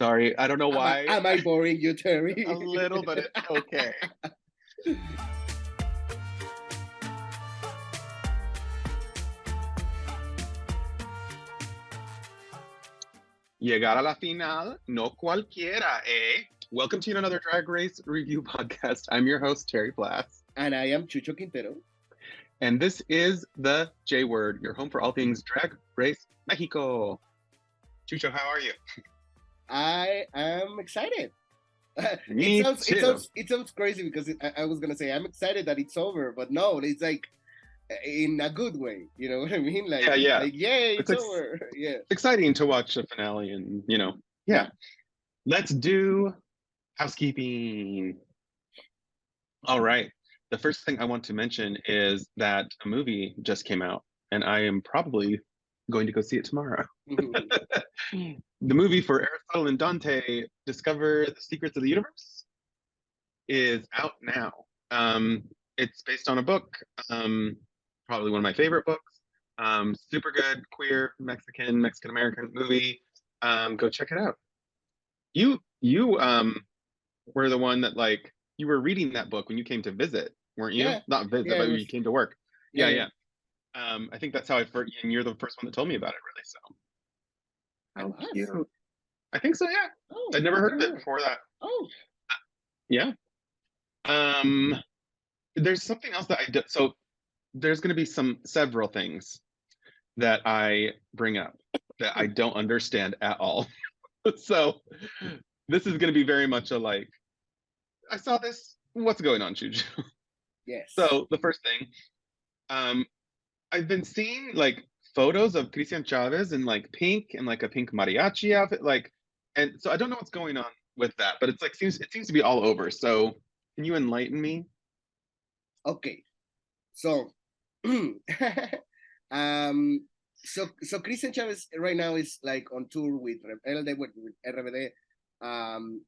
Sorry, I don't know why. Am I boring you, Terry? A little, but it's okay. Llegar a la final, no cualquiera, eh? Welcome to another Drag Race review podcast. I'm your host, Terry Blass. And I am Chucho Quintero. And this is TheJWord, your home for all things Drag Race Mexico. Chucho, how are you? I am excited. It sounds crazy because I was going to say I'm excited that it's over, but no, it's like in a good way. You know what I mean? Like, yeah. Like, yay, it's over. Yeah. It's exciting to watch the finale and, yeah. Let's do housekeeping. All right. The first thing I want to mention is that a movie just came out, and I am probably going to go see it tomorrow. The movie for Aristotle and Dante, Discover the Secrets of the Universe, is out now. It's based on a book, probably one of my favorite books. Super good, queer, Mexican-American movie. Go check it out. You were the one that you were reading that book when you came to visit, weren't you? Yeah. Not visit, but you came to work. Yeah. I think that's how and you're the first one that told me about it, really. So how cute. I think so, yeah. Oh, I'd never heard of it before that. Oh. Yeah. There's something else that I did. So there's going to be several things that I bring up that I don't understand at all. So this is going to be very much I saw this. What's going on, Chucho? Yes. So the first thing, I've been seeing photos of Cristian Chavez in pink and a pink mariachi outfit, and so I don't know what's going on with that, but it seems to be all over. So can you enlighten me? Okay. So so Cristian Chavez right now is on tour with RBD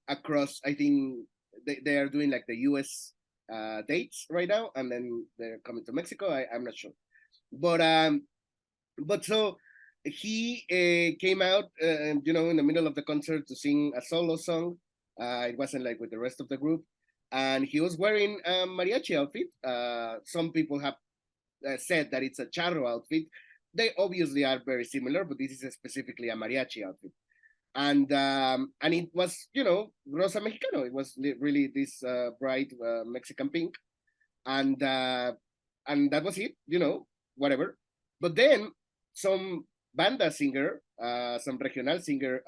across. I think they are doing the US dates right now, and then they're coming to Mexico. I'm not sure, but so he came out in the middle of the concert to sing a solo song. It wasn't with the rest of the group, and he was wearing a mariachi outfit. Some people have said that it's a charro outfit. They obviously are very similar, but this is specifically a mariachi outfit. And it was, Rosa Mexicano. It was really this bright Mexican pink, and that was it, whatever. But then some banda singer, some regional singer,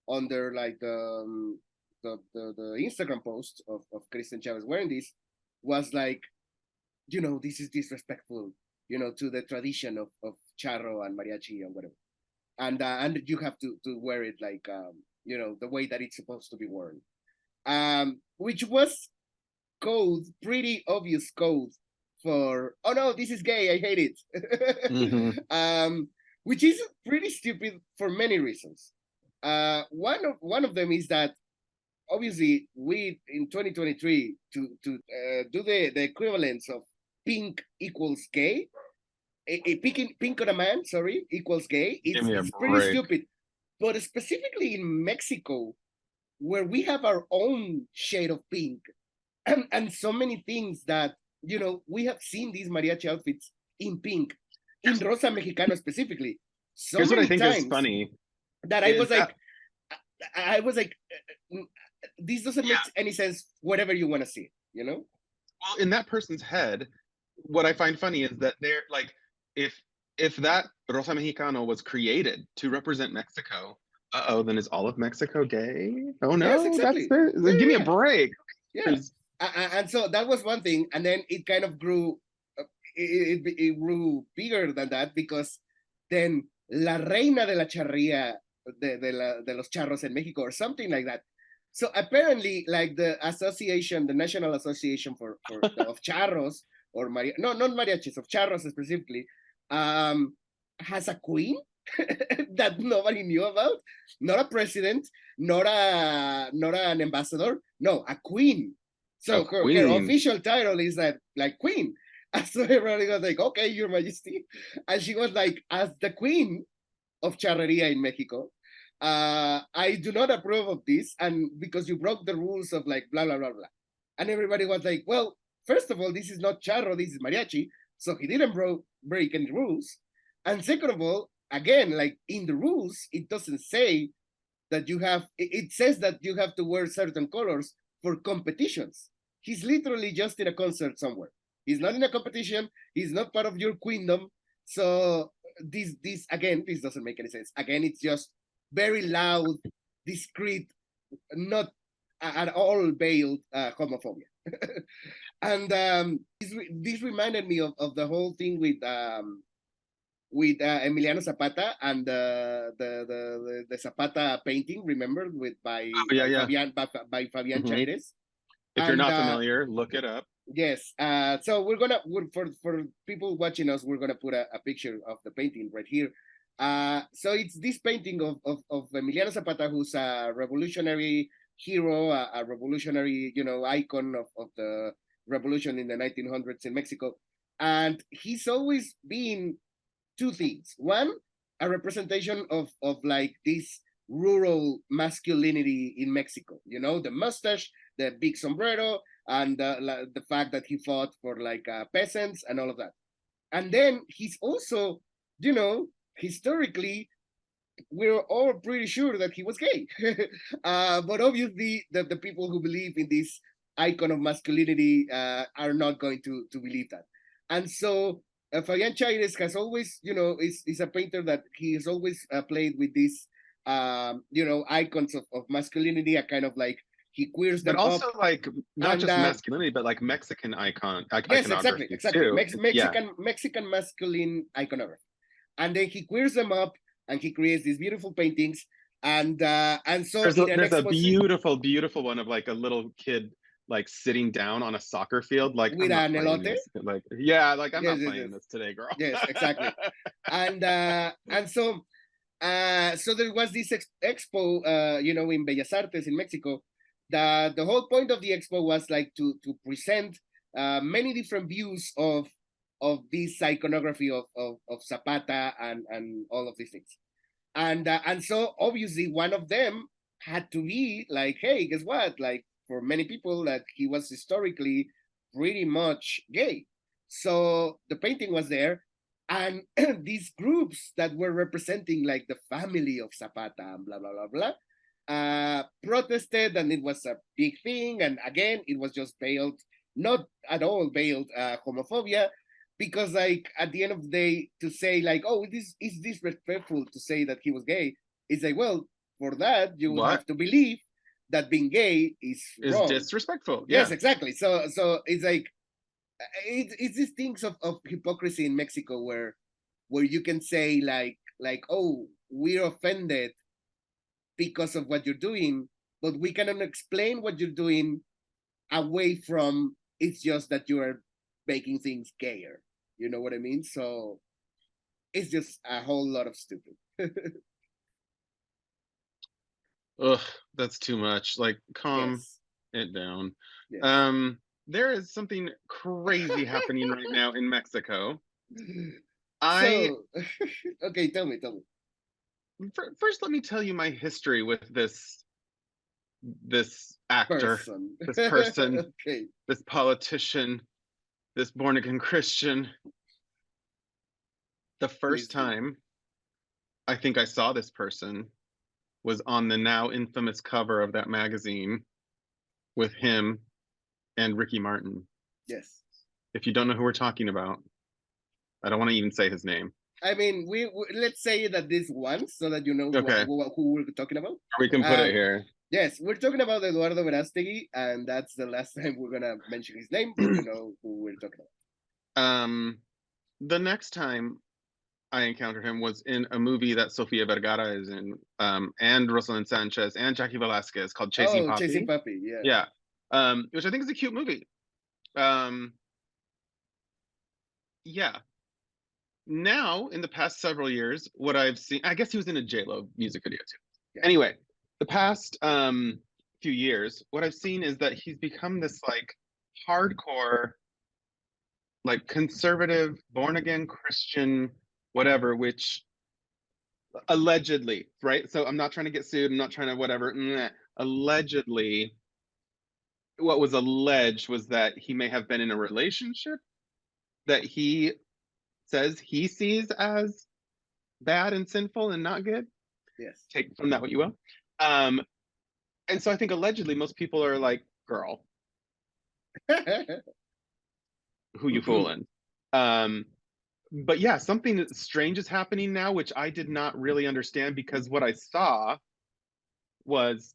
under the Instagram post of Cristian Chavez wearing this, was this is disrespectful, to the tradition of charro and mariachi and whatever. And you have to wear it the way that it's supposed to be worn, which was pretty obvious code for, oh no, this is gay, I hate it. Which is pretty stupid for many reasons. One of them is that obviously we in 2023 to do the equivalence of pink equals gay. Pink on a man, equals gay. It's pretty stupid. But specifically in Mexico, where we have our own shade of pink, and so many things that, we have seen these mariachi outfits in pink, in Rosa Mexicano specifically. So here's what I think is funny. That I was like, this doesn't make any sense, whatever you want to see, Well, in that person's head, what I find funny is that they're if that Rosa Mexicano was created to represent Mexico, then is all of Mexico gay? Oh no, yes, exactly. Give me a break. Yeah. And so that was one thing, and then it kind of grew. It grew bigger than that, because then la reina de la charría de los charros en Mexico, or something like that. So apparently, the association, the National Association of Charros, or not mariachis, of charros specifically, has a queen that nobody knew about. Not a president, not an ambassador, no, a queen. So her official title is queen. And so everybody was okay, Your Majesty. And she was as the queen of charreria in Mexico. I do not approve of this, and because you broke the rules of like blah blah blah blah. And everybody was like, well, first of all, this is not charro, this is mariachi, so he didn't break any rules. And second of all, again, like in the rules, it doesn't say that you have, it says that you have to wear certain colors for competitions. He's literally just in a concert somewhere. He's not in a competition, he's not part of your queendom. So this again, this doesn't make any sense. Again, it's just very loud, discreet, not at all veiled homophobia. And this reminded me of the whole thing with Emiliano Zapata and the Zapata painting, remember, with Oh, yeah, yeah. By Fabian Mhm. Chaires. If you're And not familiar, look it up. yes, so for people watching us, we're gonna put a picture of the painting right here. So it's this painting of Emiliano Zapata, who's a revolutionary hero, a revolutionary, icon of the revolution in the 1900s in Mexico. And he's always been two things. One, a representation of like this rural masculinity in Mexico. The mustache, the big sombrero, and the fact that he fought for like peasants and all of that. And then he's also, historically, we're all pretty sure that he was gay. But obviously, the people who believe in this icon of masculinity are not going to believe that. And so Fabian Chaires has always, is a painter that he has always played with these, icons of masculinity, a kind of like he queers But them up. also like not And just masculinity, but like Mexican yes, exactly, iconography exactly. too. Yeah. Mexican masculine iconography. And then he queers them up and he creates these beautiful paintings. And so in an There's a exposition beautiful, beautiful one of like a little kid like sitting down on a soccer field. Like, I'm with not an playing elote. this. Like, yeah, like I'm Yes, not yes, playing yes. this today, girl. Yes, exactly. And so there was this expo, in Bellas Artes in Mexico. The whole point of the expo was like to present many different views of this iconography of Zapata and all of these things. And so obviously one of them had to be like, hey, guess what? Like for many people, that he was historically pretty much gay. So the painting was there, and these groups that were representing like the family of Zapata and blah blah blah blah protested, and it was a big thing. And again, it was just veiled, not at all veiled homophobia, because like at the end of the day, to say like, oh, this is disrespectful to say that he was gay, it's like, well, for that you will What have to believe that being gay is is wrong. disrespectful? Yes, Yeah. exactly. So it's like it's these things of hypocrisy in Mexico, where you can say like, oh, we're offended because of what you're doing, but we cannot explain what you're doing away from it's just that you are making things gayer. You know what I mean? So it's just a whole lot of stupid. Ugh, that's too much. Like, calm Yes. it down. Yes. There is something crazy happening right now in Mexico. I So, okay, tell me. first let me tell you my history with this actor, Person. this person, Okay. this politician, this born again Christian. The Please first do. time I think I saw this person was on the now infamous cover of that magazine with him and Ricky Martin. Yes. If you don't know who we're talking about, I don't want to even say his name. I mean, we let's say that this once, so that you know Okay, who we're talking about. we can put Uh, it here. yes, we're talking about Eduardo Verástegui, and that's the last time we're gonna mention his name, but you know who we're talking about. The next time I encountered him was in a movie that Sofia Vergara is in, and Rosalind Sanchez and Jackie Velasquez, called Chasing Oh, Chasing Papi. Papi, yeah. Yeah, which I think is a cute movie. Yeah. Now, in the past several years, what I've seen, I guess he was in a J-Lo music video too. Yeah. Anyway, the past few years, what I've seen is that he's become this like hardcore, like conservative, born again Christian, whatever, which allegedly, right? So I'm not trying to get sued. I'm not trying to whatever. Allegedly, what was alleged was that he may have been in a relationship that he says he sees as bad and sinful and not good. Yes. Take from that what you will. Um, and so I think allegedly most people are like, girl, who you fooling? Um, but yeah, something strange is happening now, which I did not really understand because what I saw was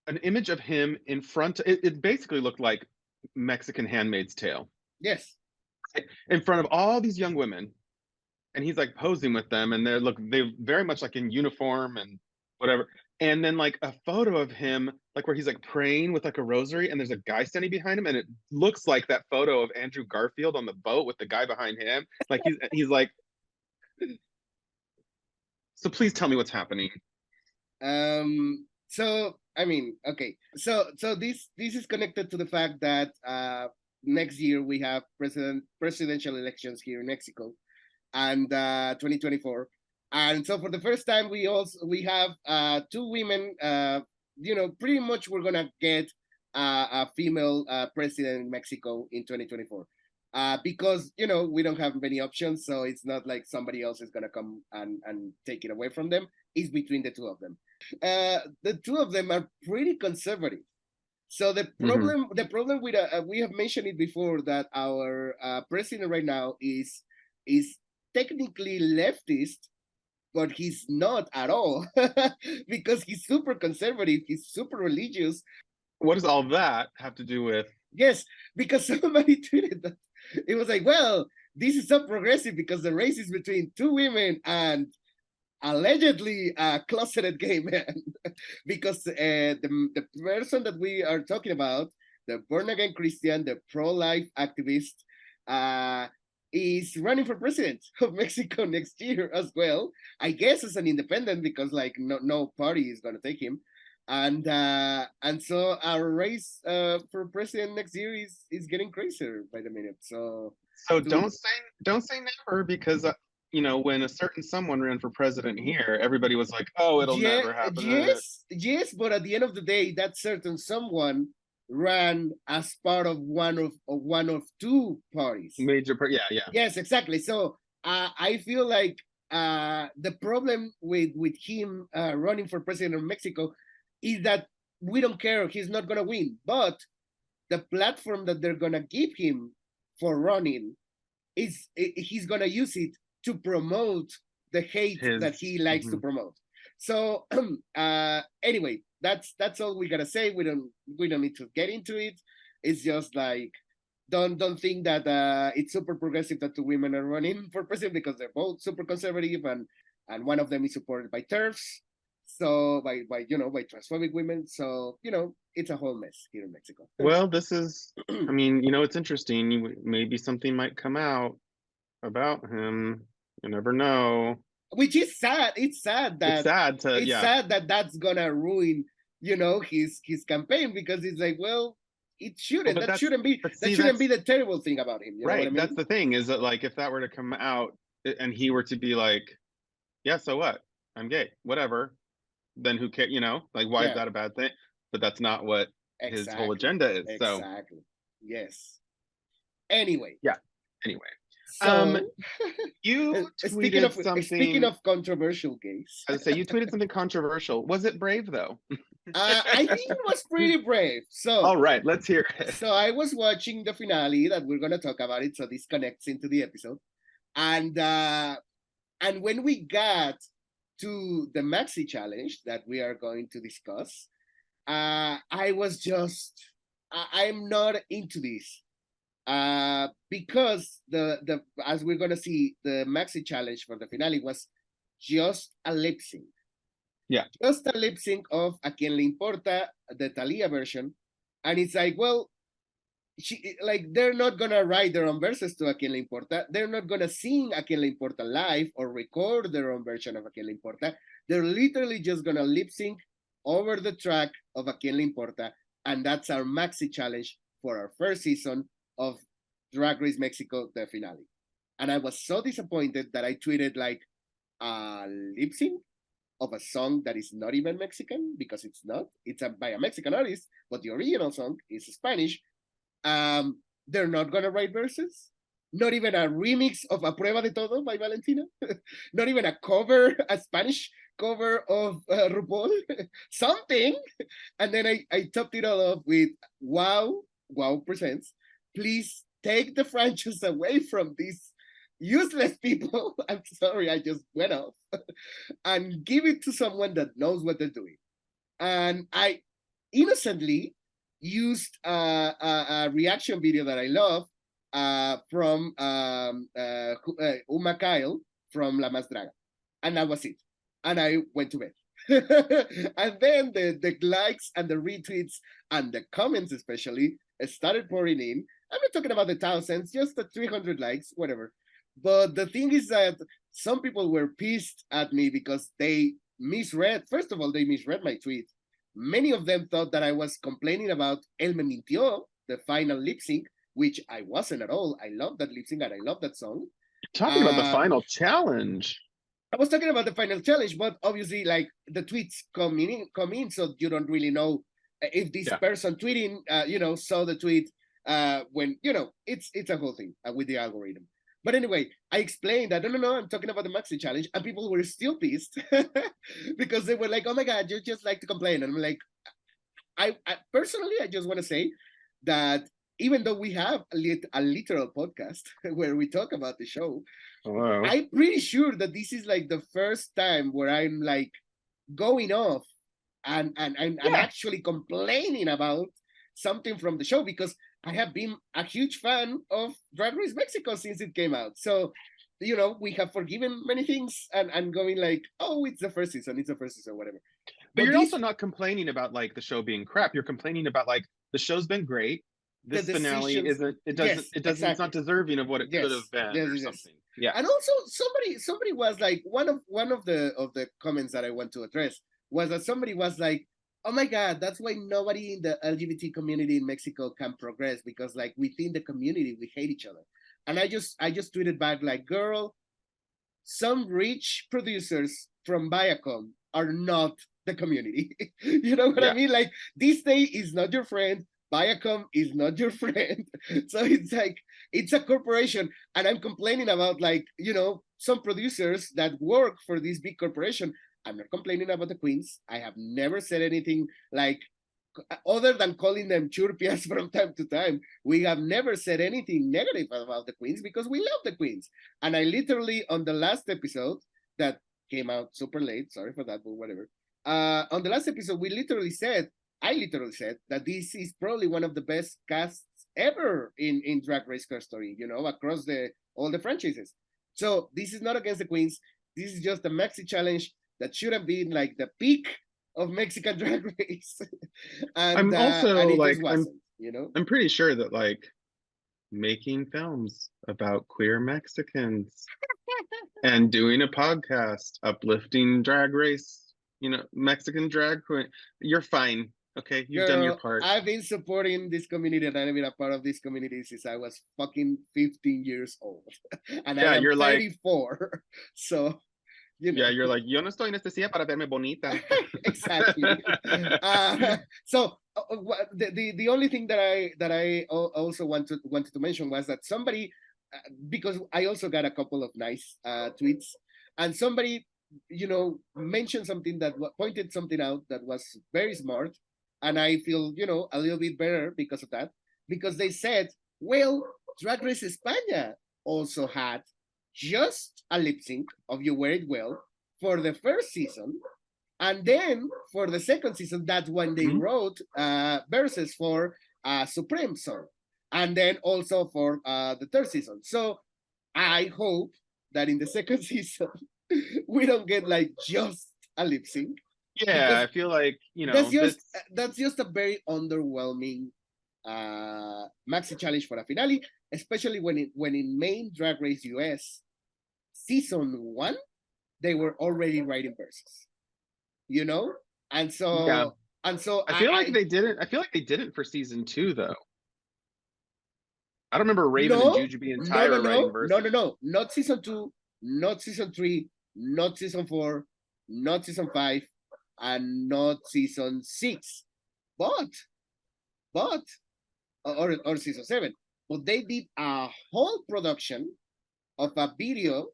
an image of him in front. It basically looked like Mexican Handmaid's Tale, Yes. in front of all these young women, and he's like posing with them, and they very much like in uniform and whatever. And then like a photo of him, like where he's like praying with like a rosary, and there's a guy standing behind him, and it looks like that photo of Andrew Garfield on the boat with the guy behind him. Like he's like, so please tell me what's happening. So I mean, okay. So this is connected to the fact that next year we have presidential elections here in Mexico, and 2024. And so for the first time, we have two women. Pretty much we're gonna get a female president in Mexico in 2024. Because we don't have many options, so it's not like somebody else is gonna come and take it away from them. It's between the two of them. The two of them are pretty conservative. So the Mm-hmm. problem with we have mentioned it before that our president right now is technically leftist, but he's not at all because he's super conservative. He's super religious. What does all that have to do with? Yes, because somebody tweeted that it was like, well, this is so progressive because the race is between two women and allegedly a closeted gay man. Because the person that we are talking about, the born again Christian, the pro life activist, uh, is running for president of Mexico next year as well. I guess as an independent because like no party is gonna take him. And so our race for president next year is getting crazier by the minute. So So to don't say never because when a certain someone ran for president here, everybody was like, "Oh, it'll yeah, never happen." yes, but at the end of the day, that certain someone ran as part of one of two parties. Major part, yeah, yeah. Yes, exactly. So I feel like the problem with him running for president of Mexico is that we don't care. He's not gonna win, but the platform that they're gonna give him for running he's gonna use it to promote the hate that His he likes to mhm. promote. So anyway, that's all we gotta say. We don't need to get into it. It's just like don't think that it's super progressive that two women are running for president because they're both super conservative and one of them is supported by TERFs, so by transphobic women. So it's a whole mess here in Mexico. Well, this is. I mean, it's interesting. Maybe something might come out about him. You never know. Which is sad. It's sad It's that sad to, it's yeah. sad that that's gonna ruin his campaign because it's like, well, it Well, shouldn't but that shouldn't be see, the terrible thing about him, you know what I right. That's mean? the thing is that like if that were to come out and he were to be like, yeah, so what? I'm gay, whatever. Then who cares? Like why is Yeah, that a bad thing? But that's not what his whole exactly, agenda is. So exactly, yes. Anyway, yeah. Anyway, um, so you speaking tweeted speaking something. of controversial gays, I would say you tweeted something controversial. Was it brave though? I think it was pretty brave. All right, let's hear it. So I was watching the finale that we're gonna talk about it, so this connects into the episode, and when we got to the maxi challenge that we are going to discuss, I was just I'm not into this because the as we're gonna see the maxi challenge for the finale was just a lip sync, Yeah. just a lip sync of A Quien Le Importa, the Thalia version, and it's like, well, they're not gonna write their own verses to A Quien Le Importa. They're not gonna sing A Quien Le Importa live or record their own version of A Quien Le Importa. They're literally just gonna lip sync over the track of A Quien Le Importa, and that's our maxi challenge for our first season of Drag Race Mexico, the finale. And I was so disappointed that I tweeted like, a lip sync of a song that is not even Mexican, because it's not. It's by a Mexican artist, but the original song is Spanish. They're not gonna write verses. Not even a remix of A Prueba de Todo by Valentina. Not even a cover, a Spanish cover of RuPaul. Something. And then I topped it all up with Wow presents. Please take the franchise away from these useless people. I'm sorry, I just went off. And give it to someone that knows what they're doing. And I innocently used a reaction video that I love from Uma Kyle from La Más Draga. And that was it. And I went to bed. And then the likes and the retweets and the comments especially started pouring in. I'm not talking about the thousands, just the 300 likes, whatever. But the thing is that some people were pissed at me because they misread. First of all, they misread my tweet. Many of them thought that I was complaining about El Me Mintió, the final lip sync, which I wasn't at all. I love that lip sync and I love that song. Talking about the final challenge. I was talking about the final challenge, but obviously, like, the tweets come in, so you don't really know if this person tweeting, saw the tweet when, it's a whole thing with the algorithm. But anyway, I explained that, no, I'm talking about the Maxi Challenge, and people were still pissed because they were like, oh my God, you just like to complain. And I'm like, I personally, I just want to say that even though we have a literal podcast where we talk about the show, I'm pretty sure that this is like the first time where I'm like going off and actually complaining about something from the show, because I have been a huge fan of Drag Race Mexico since it came out. So, we have forgiven many things and going like, oh, it's the first season, whatever. But you're also not complaining about like the show being crap. You're complaining about like the show's been great. This finale isn't. It doesn't. Exactly. It's not deserving of what it could have been or something. Yeah. And also somebody was like, one of the comments that I want to address was that somebody was like, oh my God, that's why nobody in the LGBT community in Mexico can progress, because like within the community we hate each other. And I just tweeted back like, girl, some rich producers from Viacom are not the community. You know what I mean? Like, Disney is not your friend. Viacom is not your friend. So it's like, it's a corporation. And I'm complaining about like, some producers that work for this big corporation. I'm not complaining about the queens. I have never said anything like, other than calling them churpias from time to time. We have never said anything negative about the queens because we love the queens. And I literally, on the last episode that came out super late, sorry for that, but whatever. On the last episode, I literally said that this is probably one of the best casts ever in Drag Race Car Story, across all the franchises. So this is not against the queens. This is just a Maxi Challenge that should have been like the peak of Mexican Drag Race. And I'm also and like, I'm pretty sure that like making films about queer Mexicans and doing a podcast uplifting Drag Race, Mexican drag queen, you're fine. Okay, you've done your part. I've been supporting this community and I've been a part of this community since I was fucking 15 years old. And I am 34. Like, so, you're like, yo no estoy en esta silla para verme bonita. Exactly. So the only thing that I also wanted to mention was that somebody, because I also got a couple of nice tweets, and somebody mentioned something that pointed something out that was very smart. And I feel, a little bit better because of that. Because they said, well, Drag Race España also had just a lip sync of You Wear It Well for the first season. And then for the second season, that's when they wrote verses for Supreme song. And then also for the third season. So I hope that in the second season, we don't get like just a lip sync. Yeah, I feel like that's just a very underwhelming Maxi Challenge for a finale, especially when in main Drag Race US season 1 they were already writing verses, and so I feel like they didn't. I feel like they didn't for season 2 though. I don't remember Raven and Jujubee and Tyra writing verses. No, not season 2, not season 3, not season 4, not season 5, and not season 6. But or season 7. But they did a whole production of a video,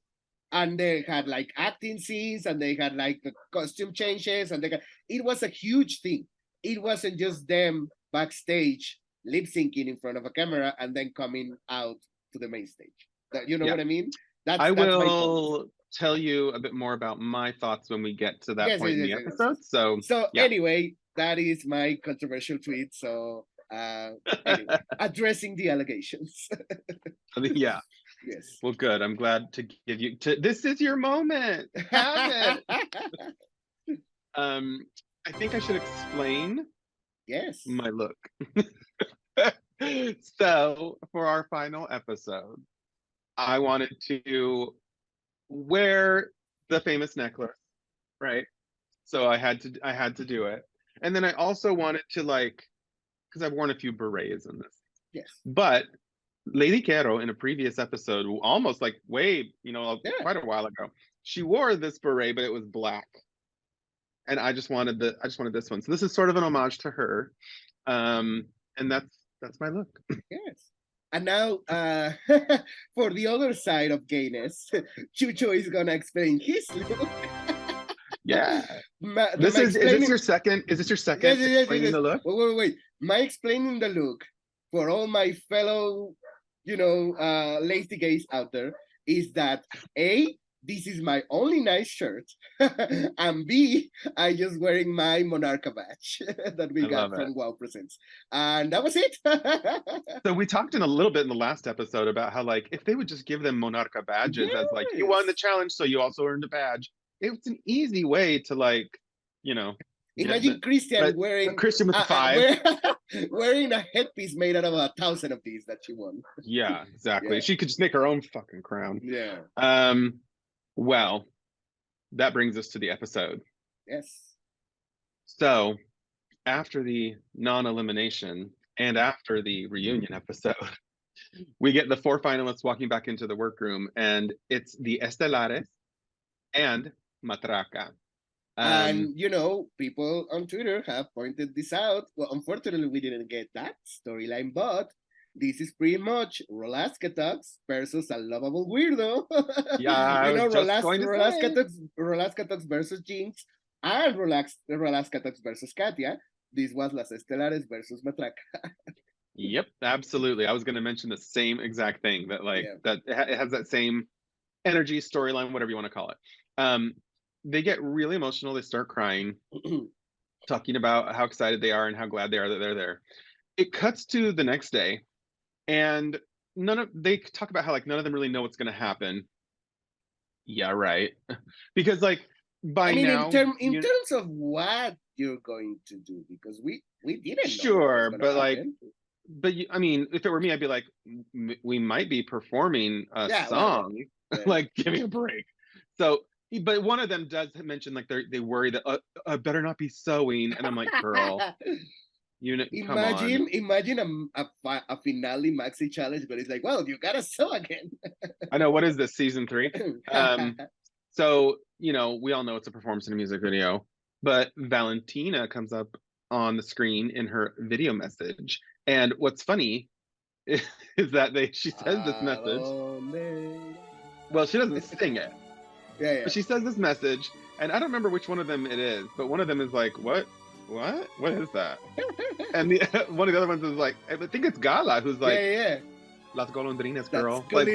and they had like acting scenes, and they had like the costume changes, and it was a huge thing. It wasn't just them backstage lip syncing in front of a camera and then coming out to the main stage. You know what I mean? I will tell you a bit more about my thoughts when we get to that point in the episode. So anyway, that is my controversial tweet. So anyway, addressing the allegations. Yeah. Yes. Well, good. I'm glad to give you this is your moment. Have it. I think I should explain my look. So for our final episode, I wanted to wear the famous necklace, right? So I had to do it. And then I also wanted to, like, because I've worn a few berets in this. Yes. But Lady Quero in a previous episode, almost like quite a while ago, she wore this beret, but it was black. And I just wanted this one. So this is sort of an homage to her. And that's my look. Yes. And now, for the other side of gayness, Chucho is gonna explain his look. Yeah. Is this your second explaining the look? Wait. My explaining the look for all my fellow, lazy gays out there is that A, this is my only nice shirt, and B, I just wearing my Monarca badge that we got from Wow Presents, and that was it. So we talked a little bit in the last episode about how, like, if they would just give them Monarca badges as like, you won the challenge, so you also earned a badge. It's an easy way to, like, imagine Christian wearing Christian with 5 wearing a headpiece made out of 1,000 of these that she won. Yeah, exactly. Yeah. She could just make her own fucking crown. Yeah. Well, that brings us to the episode. Yes. So, after the non-elimination and after the reunion episode, we get the 4 finalists walking back into the workroom, and it's the Estelares and Matraca. And people on Twitter have pointed this out. Well, unfortunately, we didn't get that storyline, but this is pretty much Rolaska Talks versus a lovable weirdo. Yeah, Rolaska Talks versus Jinx, and Rolaska Talks versus Katia. This was Las Estelares versus Matraca. Yep, absolutely. I was going to mention the same exact thing, that that it has that same energy, storyline, whatever you want to call it. They get really emotional. They start crying, talking about how excited they are and how glad they are that they're there. It cuts to the next day, and they talk about how, like, none of them really know what's going to happen. Yeah, right. Because, like, now, in terms of what you're going to do, because we didn't sure, but happen. I mean, if it were me, I'd be like, we might be performing a song. Like, give me a break. So, but one of them does mention, like, they worry that I better not be sewing, and I'm like, girl, imagine a finale maxi challenge, but it's like, well, you gotta sew again. I know. What is this, season 3? So we all know it's a performance in a music video, but Valentina comes up on the screen in her video message, and what's funny is that she says this message. Well, she doesn't sing it. Yeah. But she says this message, and I don't remember which one of them it is, but one of them is like, what is that? And one of the other ones is like, I think it's Gala, who's like, Las Golondrinas, girl. Like,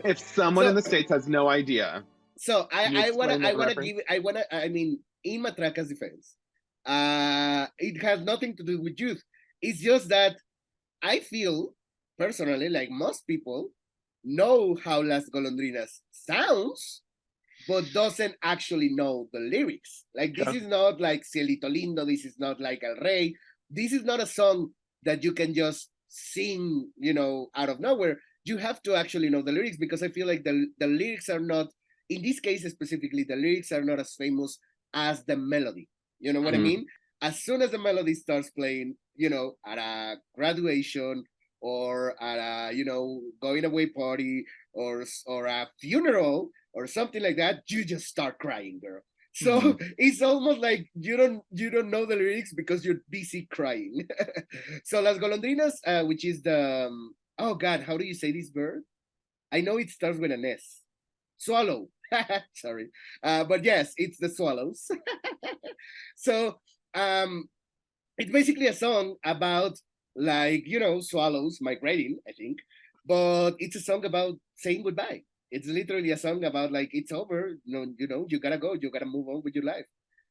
if someone in the States has no idea. So I mean, in Matraca's defense, it has nothing to do with youth. It's just that I feel personally like most people know how Las Golondrinas sounds, but doesn't actually know the lyrics. Like, this is not like Cielito Lindo, this is not like El Rey. This is not a song that you can just sing, out of nowhere. You have to actually know the lyrics, because I feel like the lyrics are not, in this case specifically, the lyrics are not as famous as the melody. You know what I mean? As soon as the melody starts playing, at a graduation, or at a, going away party, or a funeral, or something like that, you just start crying, girl. So it's almost like you don't know the lyrics because you're busy crying. So Las Golondrinas, which is the oh God, how do you say this bird? I know it starts with an S. Swallow. Sorry, but yes, it's the swallows. So it's basically a song about like swallows migrating, I think, but it's a song about saying goodbye. It's literally a song about like it's over. You gotta go. You gotta move on with your life.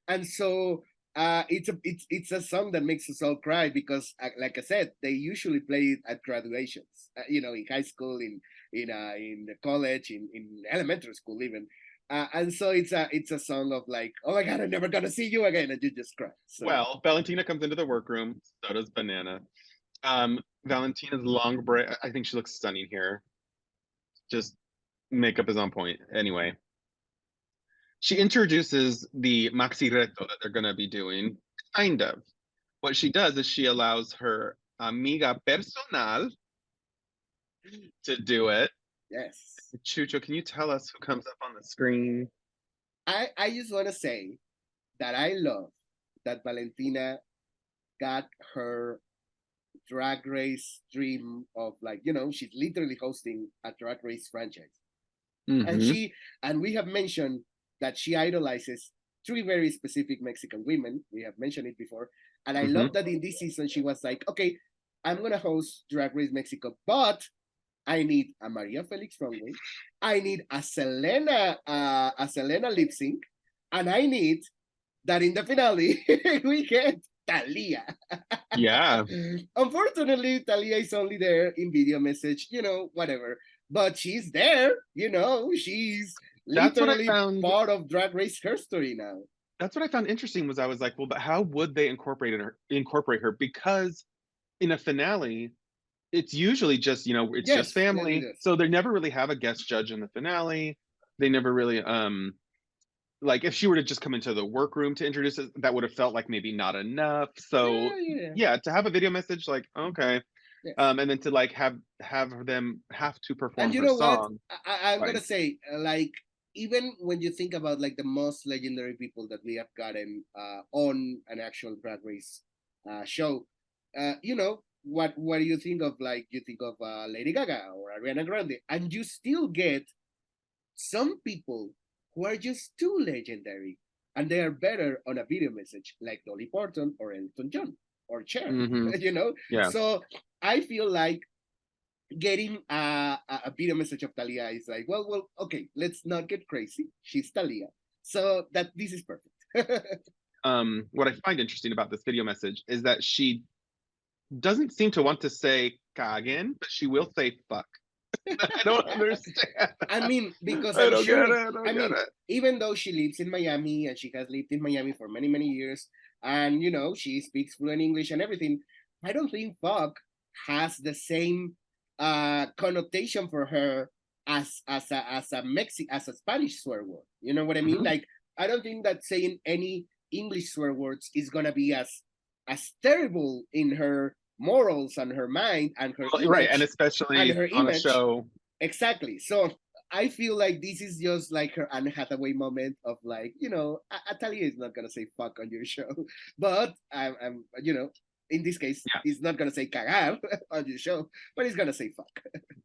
And so it's a song that makes us all cry because, like I said, they usually play it at graduations. In high school, in the college, in elementary school, even. And so it's a song of like, oh my God, I'm never gonna see you again, and you just cry. So Well, Valentina comes into the workroom. So does Banana. Valentina's long braid. I think she looks stunning here. Just makeup is on point. Anyway, she introduces the maxi reto that they're going to be doing. Kind of. What she does is she allows her amiga personal to do it. yes, Chucho, can you tell us who comes up on the screen? I just want to say that I love that Valentina got her drag race dream of like she's literally hosting a drag race franchise, and Mm-hmm. we have mentioned that she idolizes three very specific Mexican women. We have mentioned it before, and I love that in this season she was like, okay, I'm gonna host Drag Race Mexico, but I need a Maria Felix runway, I need a Selena lip sync, and I need that in the finale we get Talia. Yeah. Unfortunately, Talia is only there in video message, whatever. But she's there, she's That's what I literally found. part of Drag Race history now. That's what I found interesting was I was like, well, but how would they incorporate her? Because in a finale, it's usually just, it's just Yes, yes, family. yes. So they never really have a guest judge in the finale. They never really like if she were to just come into the workroom to introduce it, that would have felt like maybe not enough. So Yeah. yeah, to have a video message, like, okay. Yes. And then to like have them have to perform And you her know what? song. I'm Like, gonna like even when you think about like the most legendary people that we have gotten on an actual Drag Race show, what do you think of? Like you think of Lady Gaga or Ariana Grande, and you still get some people who are just too legendary, and they are better on a video message, like Dolly Parton or Elton John or Cher. yeah. So I feel like getting a video message of Talia is like, well, okay, let's not get crazy. She's Talia, so that this is perfect. What I find interesting about this video message is that she doesn't seem to want to say caguen, but she will say fuck. I don't understand. I mean, because I I'm don't sure. get it. I I don't get mean, it. even though she lives in Miami and she has lived in Miami for many, many years, and she speaks fluent English and everything, I don't think fuck has the same connotation for her as a Spanish swear word. You know what I mean? Mhm. Like, I don't think that saying any English swear words is gonna be as terrible in her morals and her mind and her Well, right, and image and especially her on a image. show. Exactly. So I feel like this is just like her Anne Hathaway moment of like, Atalia is not gonna say fuck on your show, but I'm in this case, Yeah. he's not gonna say cagar on your show, but he's gonna say fuck.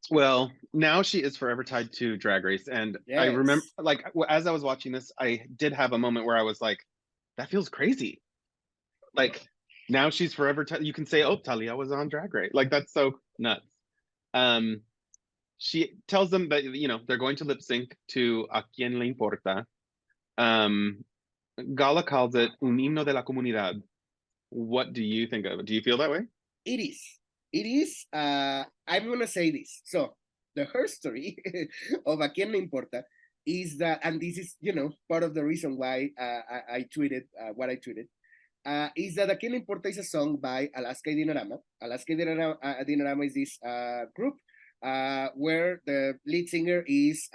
Well, now she is forever tied to Drag Race, and I remember, Yes. like, as I was watching this, I did have a moment where I was like, "That feels crazy." Like, now she's forever. You can say, "Oh, Talia was on Drag Race." Like, that's so nuts. Um, she tells them that they're going to lip sync to "A Quien Le Importa." Um, Gala calls it "un himno de la comunidad." What do you think of it? Do you feel that way? It is. It is. I'm gonna say this. So the history of A Quien Le Importa is that, and this is part of the reason why I tweeted what I tweeted. Is that A Quien Le Importa is a song by Alaska y Dinarama. Alaska y Dinarama is this group where the lead singer is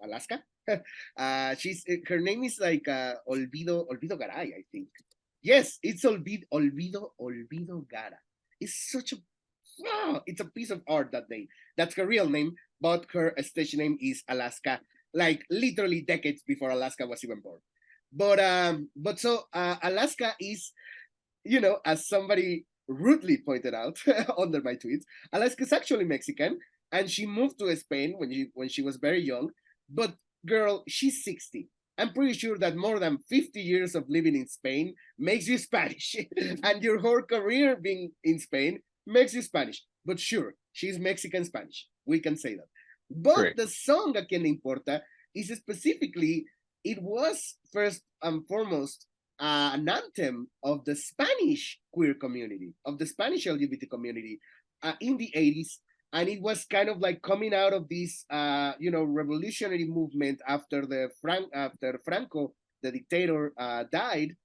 Alaska. She's her name is like Olvido Garay, I think. Yes, it's Olvido Gara. It's such a it's a piece of art that day. That's her real name, but her stage name is Alaska, like literally decades before Alaska was even born. But so Alaska is, as somebody rudely pointed out under my tweets, Alaska is actually Mexican, and she moved to Spain when she was very young. But girl, she's 60. I'm pretty sure that more than 50 years of living in Spain makes you Spanish, and your whole career being in Spain makes you Spanish. But sure, she's Mexican Spanish. We can say that. But Great. the song "A quien le importa" is specifically, it was first and foremost an anthem of the Spanish queer community, of the Spanish LGBT community in the 80s. And it was kind of like coming out of this, revolutionary movement after after Franco, the dictator, died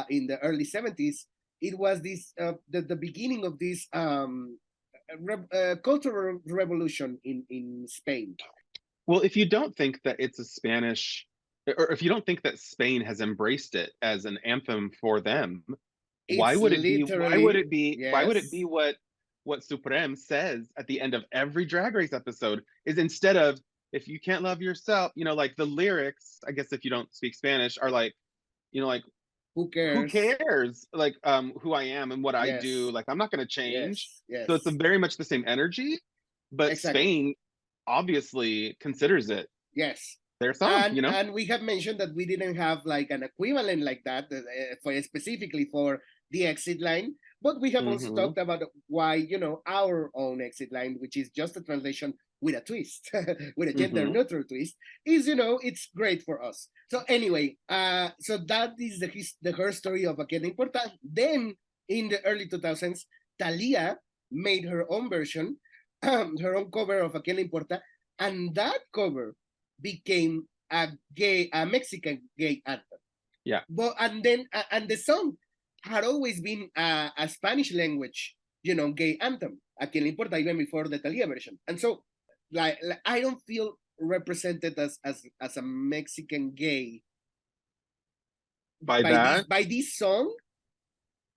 in the early 70s. It was this the beginning of this cultural revolution in Spain. Well, if you don't think that it's a Spanish, or if you don't think that Spain has embraced it as an anthem for them, why It's would it be? Why would literally, it be? Why would it yes, be what Supreme says at the end of every Drag Race episode is, instead of "if you can't love yourself," like the lyrics, I guess if you don't speak Spanish, are like, like, who who cares? cares, like, who I am and what I do, Yes, like, I'm not going to change. yes, So it's a yes, very much the same energy, but exactly. Spain obviously considers it Yes. their song, And we have mentioned that we didn't have like an equivalent like that for specifically for the exit line, but we have also Hmm. talked about why, our own exit line, which is just a translation with a twist, with a gender Hmm. neutral twist, is, it's great for us. So anyway, so that is the her story of Aquel Importa. Then in the early 2000s, Thalia made her own version, her own cover of Aquel Importa, and that cover became a Mexican gay anthem. Yeah. But and the song had always been a Spanish language, gay anthem. A quien le importa, even before the Talia version. And so, like I don't feel represented as a Mexican gay By that. by this song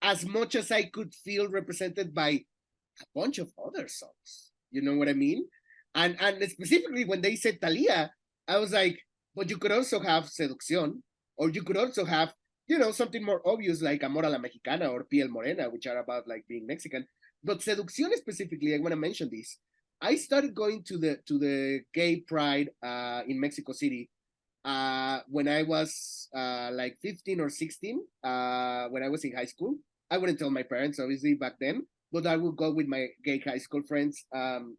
as much as I could feel represented by a bunch of other songs. You know what I mean? And specifically when they said Talia, I was like, but you could also have Seducción, or you could also have, something more obvious like Amor a la Mexicana or Piel Morena, which are about like being Mexican. But Seducción specifically, I want to mention this. I started going to the gay pride in Mexico City when I was like 15 or 16, when I was in high school. I wouldn't tell my parents, obviously, back then, but I would go with my gay high school friends to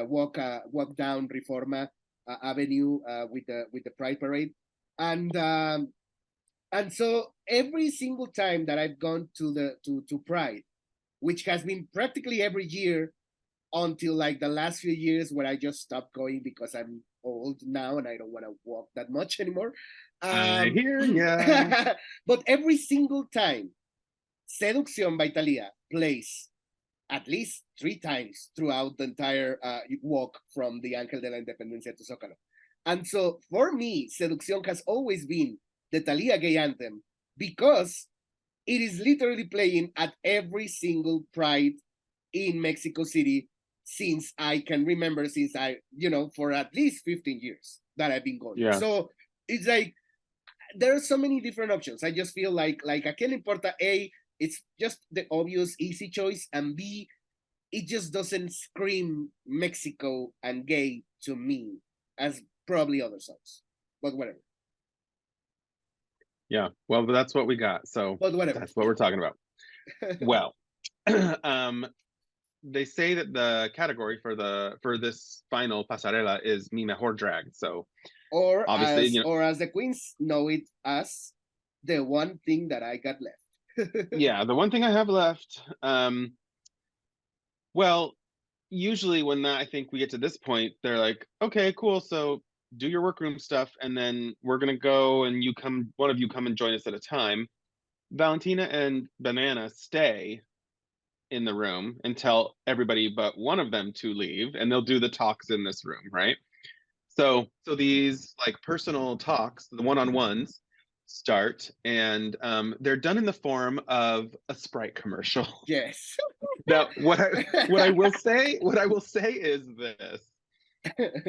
walk down Reforma Avenue with the Pride Parade, and so every single time that I've gone to Pride, which has been practically every year until like the last few years where I just stopped going because I'm old now and I don't want to walk that much anymore. I Um, hear ya. but every single time, Seducción by Thalia plays at least 3 times throughout the entire walk from the Ángel de la Independencia to Zócalo. And so for me, Seducción has always been the Thalia gay anthem because it is literally playing at every single Pride in Mexico City since I can remember, since for at least 15 years that I've been going. Yeah. So it's like there are so many different options. I just feel like a quien le importa, A, it's just the obvious easy choice, and B, it just doesn't scream Mexico and gay to me as probably other songs. But whatever. Yeah. Well, that's what we got. So But whatever. that's what we're talking about. Well, they say that the category for this final pasarela is Mi Mejor Drag. So or obviously, as the queens know it as the one thing that I got left. yeah, the one thing I have left. Well, usually when I think we get to this point, they're like, okay, cool. So do your workroom stuff, and then we're gonna go, and one of you come and join us at a time. Valentina and Banana stay in the room and tell everybody but one of them to leave, and they'll do the talks in this room, right? So these like personal talks, the one-on-ones, start, and they're done in the form of a Sprite commercial. Yes. Now, what I will say, is this.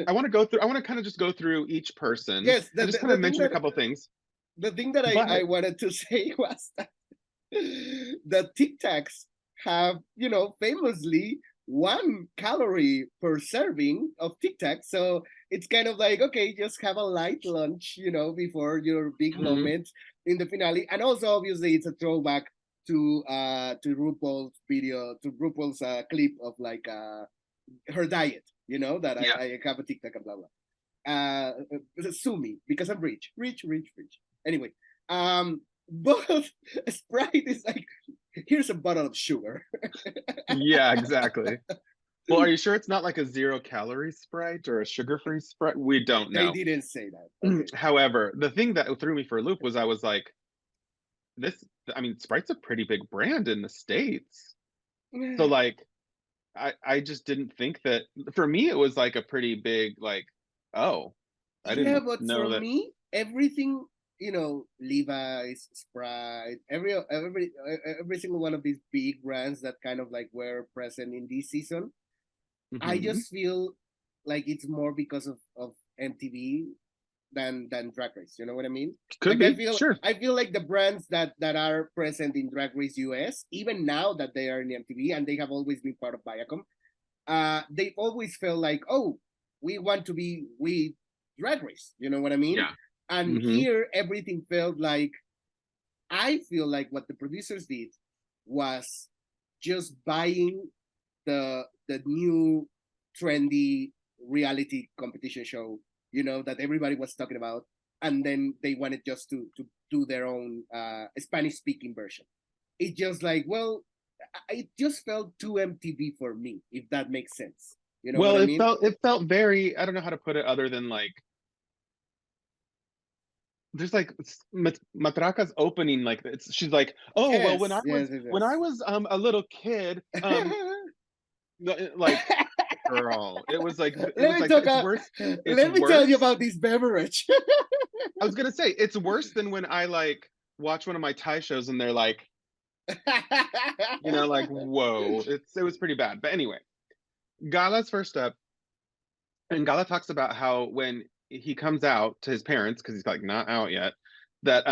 I want to go through. I want to kind of just go through each person Yes, and just kind of mention a couple things. the thing that I But wanted to say was that the Tic Tacs have, famously 1 calorie per serving of Tic Tacs. So it's kind of like, okay, just have a light lunch, before your big mhm, moment in the finale. And also, obviously, it's a throwback to RuPaul's video, to RuPaul's clip of like her diet, that yeah, I have a Tic Tac and blah blah. Sue me because I'm rich, rich, rich, rich. Anyway, but Sprite is like, here's a bottle of sugar. yeah, exactly. Well, are you sure it's not like a 0 calorie Sprite or a sugar-free Sprite? We don't They know. didn't say that. Okay. However, the thing that threw me for a loop was I was like, this, I mean, Sprite's a pretty big brand in the States. So like I just didn't think that for me it was like a pretty big like, oh, I Yeah, didn't but know for that. me, everything, Levi's, Sprite, every single one of these big brands that kind of like were present in this season, I Mhm. just feel like it's more because of MTV than Drag Race. You know what I mean? Could Like I be, feel sure. I feel like the brands that are present in Drag Race US, even now that they are in MTV and they have always been part of Viacom, they always felt like, oh, we want to be with Drag Race. You know what I mean? Yeah. And Mhm. here everything felt like, I feel like what the producers did was just buying the new trendy reality competition show, that everybody was talking about, and then they wanted just to do their own Spanish speaking version. It just like, well, it just felt too MTV for me, if that makes sense. You know what Well, I it mean? felt it felt very, I don't know how to put it other than like there's like Matraca's opening like it's she's like, "Oh, well Yes, yes, yes, when I yes. was a little kid, like girl, it let was me like talk. it's worse. It's Let me tell you worse. about this beverage. I was gonna say it's worse than when I like watch one of my Thai shows and they're like, like whoa, it was pretty bad. But anyway, Gala's first up, and Gala talks about how when he comes out to his parents, because he's like not out yet, that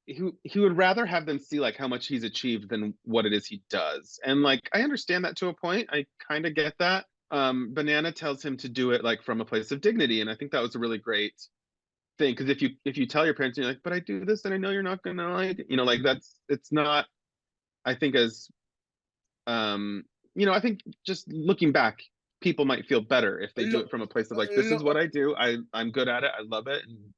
he would rather have them see like how much he's achieved than what it is he does. And like I understand that to a point. I kind of get that. Banana tells him to do it like from a place of dignity, and I think that was a really great thing because if you tell your parents, you're like, but I do this and I know you're not gonna like it, like that's it's not, I think, as um I think just looking back, people might feel better if they do Lo, it from a place of like, this is what I do, I'm good at it, I love it, and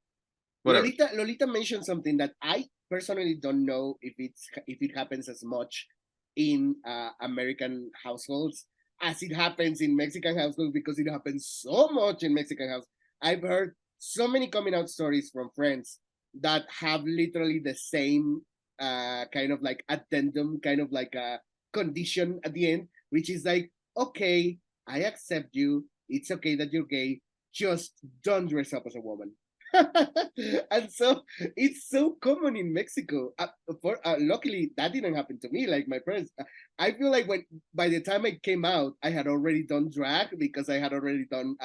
whatever. Lolita mentioned something that I personally don't know if it happens as much in American households as it happens in Mexican households, because it happens so much in Mexican households. I've heard so many coming out stories from friends that have literally the same kind of like addendum, kind of like a condition at the end, which is like, okay, I accept you. It's okay that you're gay. Just don't dress up as a woman. And so it's so common in Mexico. Luckily, that didn't happen to me. Like my parents, I feel like when by the time I came out, I had already done drag because I had already done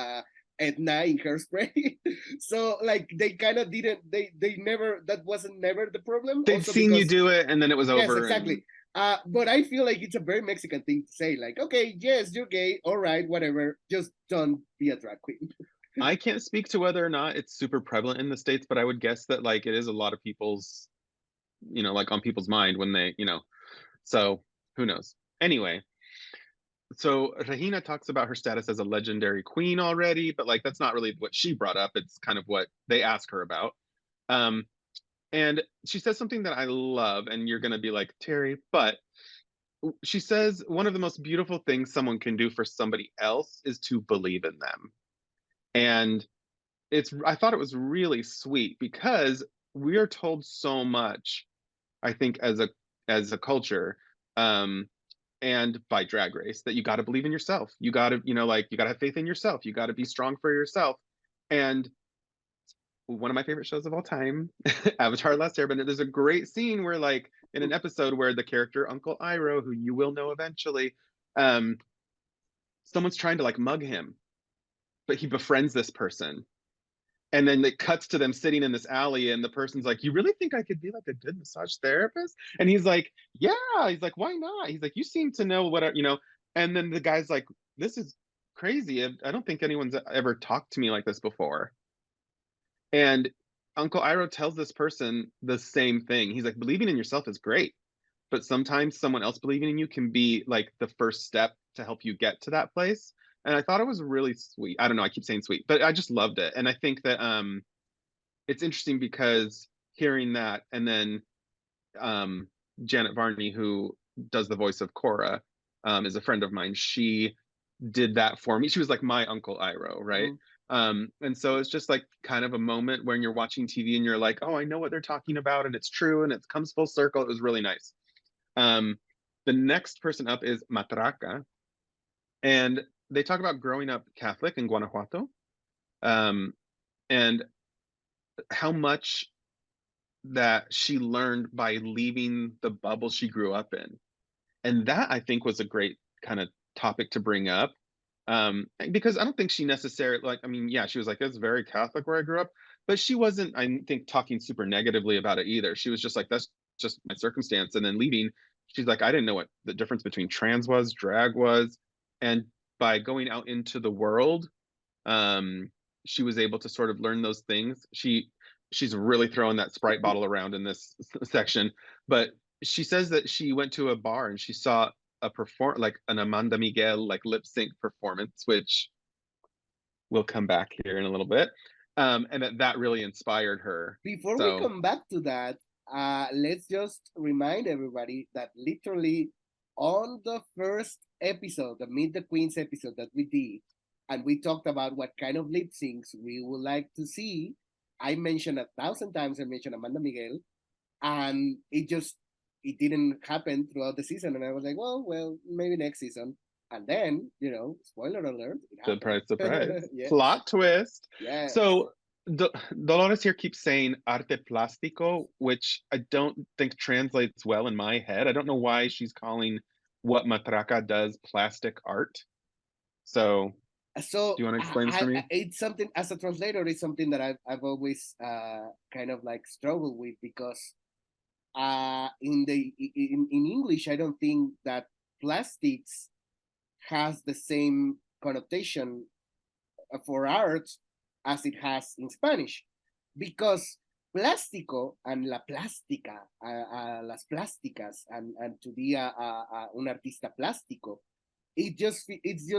Edna in Hairspray. So like they kind of didn't. They never. That wasn't never the problem. They'd Also seen you because do it and then it was yes, over, and exactly. But I feel like it's a very Mexican thing to say. Like, okay, yes, you're gay. All right, whatever. Just don't be a drag queen. I can't speak to whether or not it's super prevalent in the States, but I would guess that like it is a lot of people's, like on people's mind when they, so who knows. Anyway, so Regina talks about her status as a legendary queen already, but like that's not really what she brought up. It's kind of what they ask her about. Um, and she says something that I love, and you're gonna be like, Terry, but she says one of the most beautiful things someone can do for somebody else is to believe in them. And I thought it was really sweet because we are told so much, I think, as a culture, um, and by Drag Race, that you got to believe in yourself. You got to, like you got to have faith in yourself. You got to be strong for yourself. And one of my favorite shows of all time, Avatar: Last Airbender, there's a great scene where like in an episode where the character Uncle Iroh, who you will know eventually, um, someone's trying to like mug him, but he befriends this person. And then it cuts to them sitting in this alley, and the person's like, "You really think I could be like a good massage therapist?" And he's like, "Yeah." He's like, "Why not?" He's like, "You seem to know what you know." And then the guy's like, "This is crazy. I don't think anyone's ever talked to me like this before." And Uncle Iroh tells this person the same thing. He's like, "Believing in yourself is great, but sometimes someone else believing in you can be like the first step to help you get to that place." And I thought it was really sweet. I don't know, I keep saying sweet, but I just loved it. And I think that it's interesting because hearing that, and then um Janet Varney, who does the voice of Cora, is a friend of mine. She did that for me. She was like my Uncle Iroh, right? Mhm. And so it's just like kind of a moment when you're watching TV and you're like, oh, I know what they're talking about, and it's true, and it comes full circle. It was really nice. um the next person up is Matraca, and they talk about growing up Catholic in Guanajuato, um and how much that she learned by leaving the bubble she grew up in. And that, I think, was a great kind of topic to bring up. Because I don't think she necessarily, like, I mean, yeah, she was like, it's very Catholic where I grew up, but she wasn't, I think, talking super negatively about it either. She was just like, that's just my circumstance. And then leaving, she's like, I didn't know what the difference between trans was, drag was. And by going out into the world, um, she was able to sort of learn those things. She's really throwing that Sprite bottle around in this section, but she says that she went to a bar and she saw a perform like an Amanda Miguel like lip sync performance, which we'll come back here in a little bit, and that really inspired her. Before we So come back to that, let's just remind everybody that literally on the first episode, the Meet the Queens episode that we did, and we talked about what kind of lip syncs we would like to see. I mentioned 1,000 times, I mentioned Amanda Miguel, and it didn't happen throughout the season. And I was like, well, maybe next season. And then, spoiler alert, it happened. surprise, surprise, Yes, plot twist. yes. So Dolores here keeps saying arte plástico, which I don't think translates well in my head. I don't know why she's calling what Matraca does plastic art. So So do you want to explain this for me? it's something, as a translator, it's something that I've always kind of like struggled with, because in English I don't think that plastics has the same connotation for art as it has in Spanish, because plástico and la plástica, las plásticas, and to be un artista plástico, it just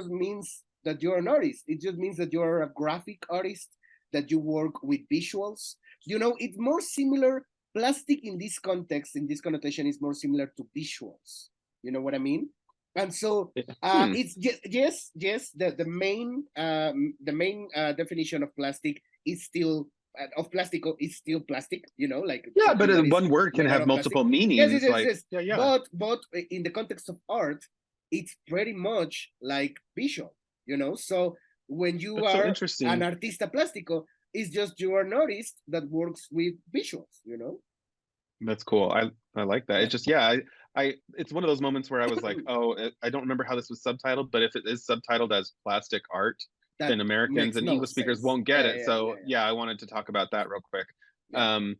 means that you're an artist. It just means that you're a graphic artist, that you work with visuals. It's more similar. Plastic in this context, in this connotation, is more similar to visuals. You know what I mean? And so Hmm. it's just, yes. The main definition of plastic is still of plastico is still plastic. Like Yeah, something but that is one word can made out have of plastic. multiple Yes, yes, meanings. yes, Like, yes. yeah, yeah. But in the context of art, it's pretty much like visual. So when you That's so are an interesting. artista plástico, it's just you are an artist that works with visuals. That's cool. I like that. It just, yeah, it's one of those moments where I was like, oh, I don't remember how this was subtitled, but if it is subtitled as plastic art, That then Americans makes and no English speakers sense. won't get Yeah, it. yeah, yeah, So yeah, I wanted to talk about that real quick. yeah. Um,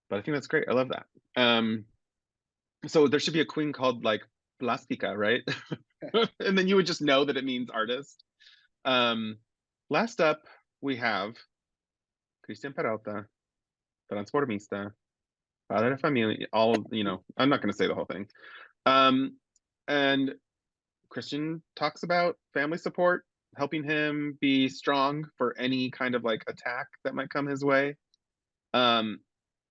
but I think that's great. I love that. So there should be a queen called like Plastica, right? And then you would just know that it means artist. Um, Last up, we have Christian Peralta, transformista, padre de familia, all, I'm not going to say the whole thing. And Christian talks about family support, helping him be strong for any kind of like attack that might come his way. Um,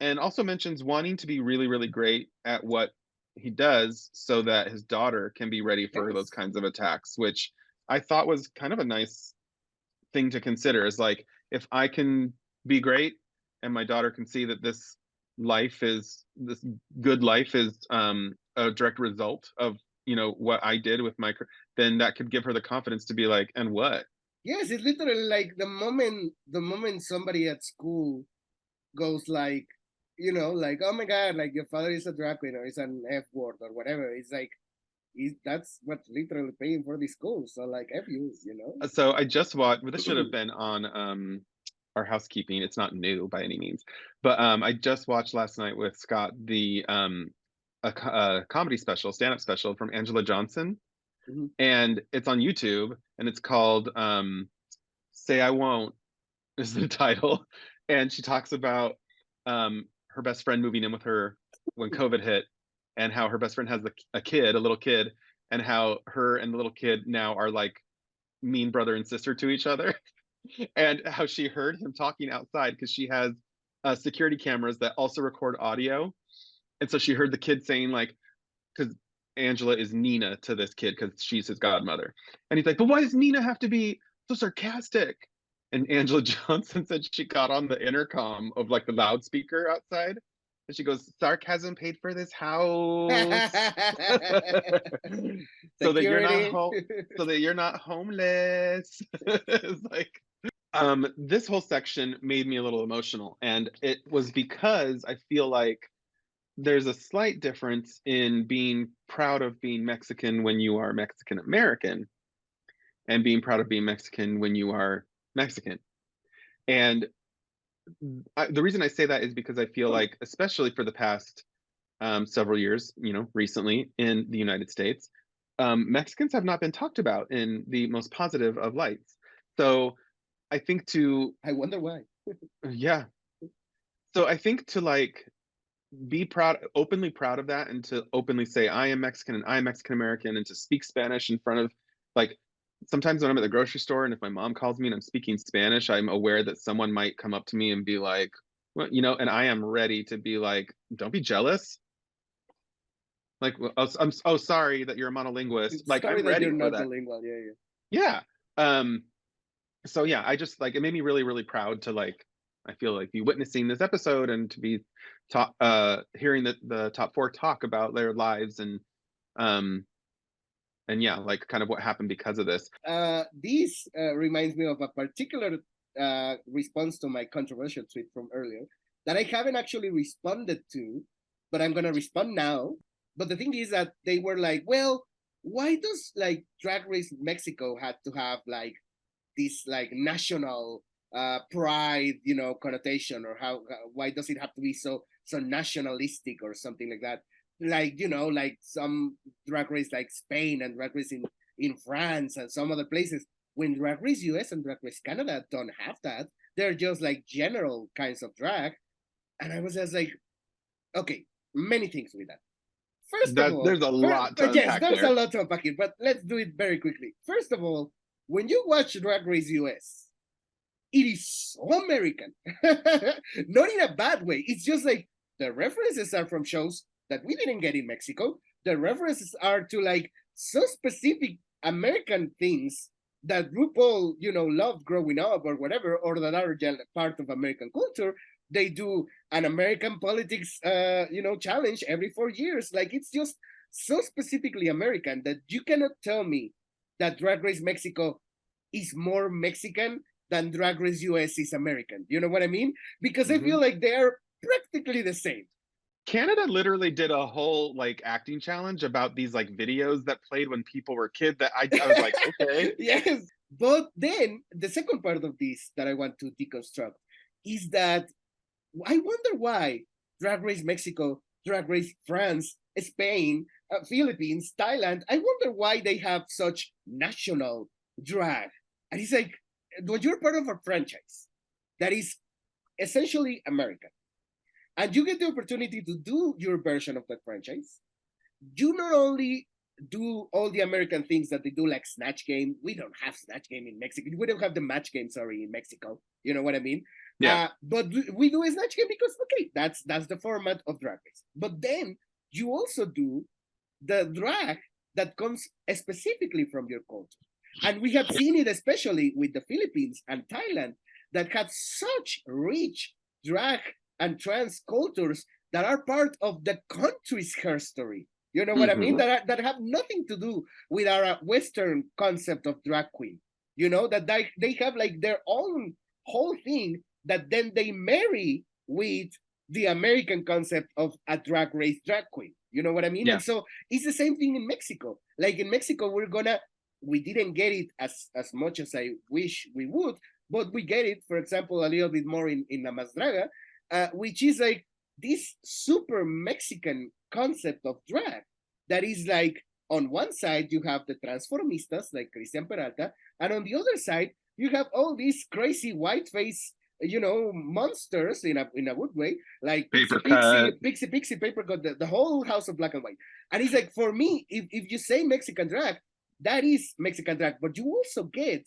and also mentions wanting to be really, really great at what he does so that his daughter can be ready for those Yes. kinds of attacks, which I thought was kind of a nice thing to consider. Is like, if I can be great and my daughter can see that this good life is a direct result of what I did with then that could give her the confidence to be like, and what? Yes, it's literally like the moment somebody at school goes like, like, oh my god, like your father is a drag queen or is an F word or whatever. It's like, that's what's literally paying for the school. So like, F you know. So I just watched. Well, this should have been on our housekeeping. It's not new by any means, but I just watched last night with Scott the a comedy special, stand-up special from Angela Johnson, Mhm. and it's on YouTube, and it's called "Say I Won't" is the title, and she talks about her best friend moving in with her when COVID hit, and how her best friend has a kid, a little kid, and how her and the little kid now are like mean brother and sister to each other, and how she heard him talking outside because she has security cameras that also record audio, and so she heard the kid saying like, because Angela is Nina to this kid because she's his godmother. And he's like, but why does Nina have to be so sarcastic? And Angela Johnson said she got on the intercom of like the loudspeaker outside. And she goes, sarcasm paid for this house. So that you're not Security. so that you're not homeless. It's like this whole section made me a little emotional. And it was because I feel like there's a slight difference in being proud of being Mexican when you are Mexican American and being proud of being Mexican when you are Mexican. And the reason I say that is because I feel like, especially for the past several years, recently in the United States, Mexicans have not been talked about in the most positive of lights. So I think I wonder why. yeah. So I think to like be proud, openly proud of that, and to openly say I am Mexican and I am Mexican American, and to speak Spanish in front of, like, sometimes when I'm at the grocery store and if my mom calls me and I'm speaking Spanish, I'm aware that someone might come up to me and be like, well, and I am ready to be like, don't be jealous. Like, well, I'm oh sorry that you're a monolinguist. Like, Sorry I'm that you're ready for not that. bilingual. Yeah, yeah. Yeah. So yeah, I just like, it made me really, really proud to like, I feel like be witnessing this episode and to be hearing the top four talk about their lives um and yeah, like kind of what happened because of this. This reminds me of a particular response to my controversial tweet from earlier that I haven't actually responded to, but I'm gonna respond now. But the thing is that they were like, well, why does like Drag Race Mexico had to have like this like national pride, connotation, or why does it have to be so nationalistic or something like that? Like like some drag race like Spain and drag race in France and some other places. When Drag Race US and Drag Race Canada don't have that, they're just like general kinds of drag. And I was just like, okay, many things with that. First of That all, there's a lot to but yes, unpack there's a there. lot to unpack here, but let's do it very quickly. First of all, when you watch Drag Race US, it is so American. Not in a bad way. It's just like the references are from shows that we didn't get in Mexico. The references are to like so specific American things that RuPaul, loved growing up or whatever, or that are part of American culture. They do an American politics, challenge every 4 years. Like it's just so specifically American that you cannot tell me that Drag Race Mexico is more Mexican than Drag Race US is American. You know what I mean? Because I feel like they're practically the same. Canada literally did a whole like acting challenge about these like videos that played when people were kids that I was like, okay. Yes. But then the second part of this that I want to deconstruct is that I wonder why Drag Race Mexico, Drag Race France, Spain, Philippines, Thailand, I wonder why they have such national drag. And it's like, when you're part of a franchise that is essentially American, and you get the opportunity to do your version of that franchise, you not only do all the American things that they do, like Snatch Game. We don't have Snatch Game in Mexico. We don't have the Match Game, sorry, in Mexico. You know what I mean? Yeah. But we do a Snatch Game because okay, that's the format of Drag Race. But then you also do the drag that comes specifically from your culture, and we have seen it especially with the Philippines and Thailand that have such rich drag and trans cultures that are part of the country's history. You know what I mean? That have nothing to do with our Western concept of drag queen. That they have like their own whole thing that then they marry with the American concept of a drag race drag queen. You know what I mean? Yeah. And so it's the same thing in Mexico. Like in Mexico, we didn't get it as much as I wish we would, but we get it, for example, a little bit more in La Más Draga, which is like this super Mexican concept of drag that is like, on one side, you have the transformistas like Cristian Peralta, and on the other side, you have all these crazy white face, monsters in a good way, like Paper cut. Pixie, Paper Cut, the whole house of black and white. And it's like, for me, if you say Mexican drag, that is Mexican drag, but you also get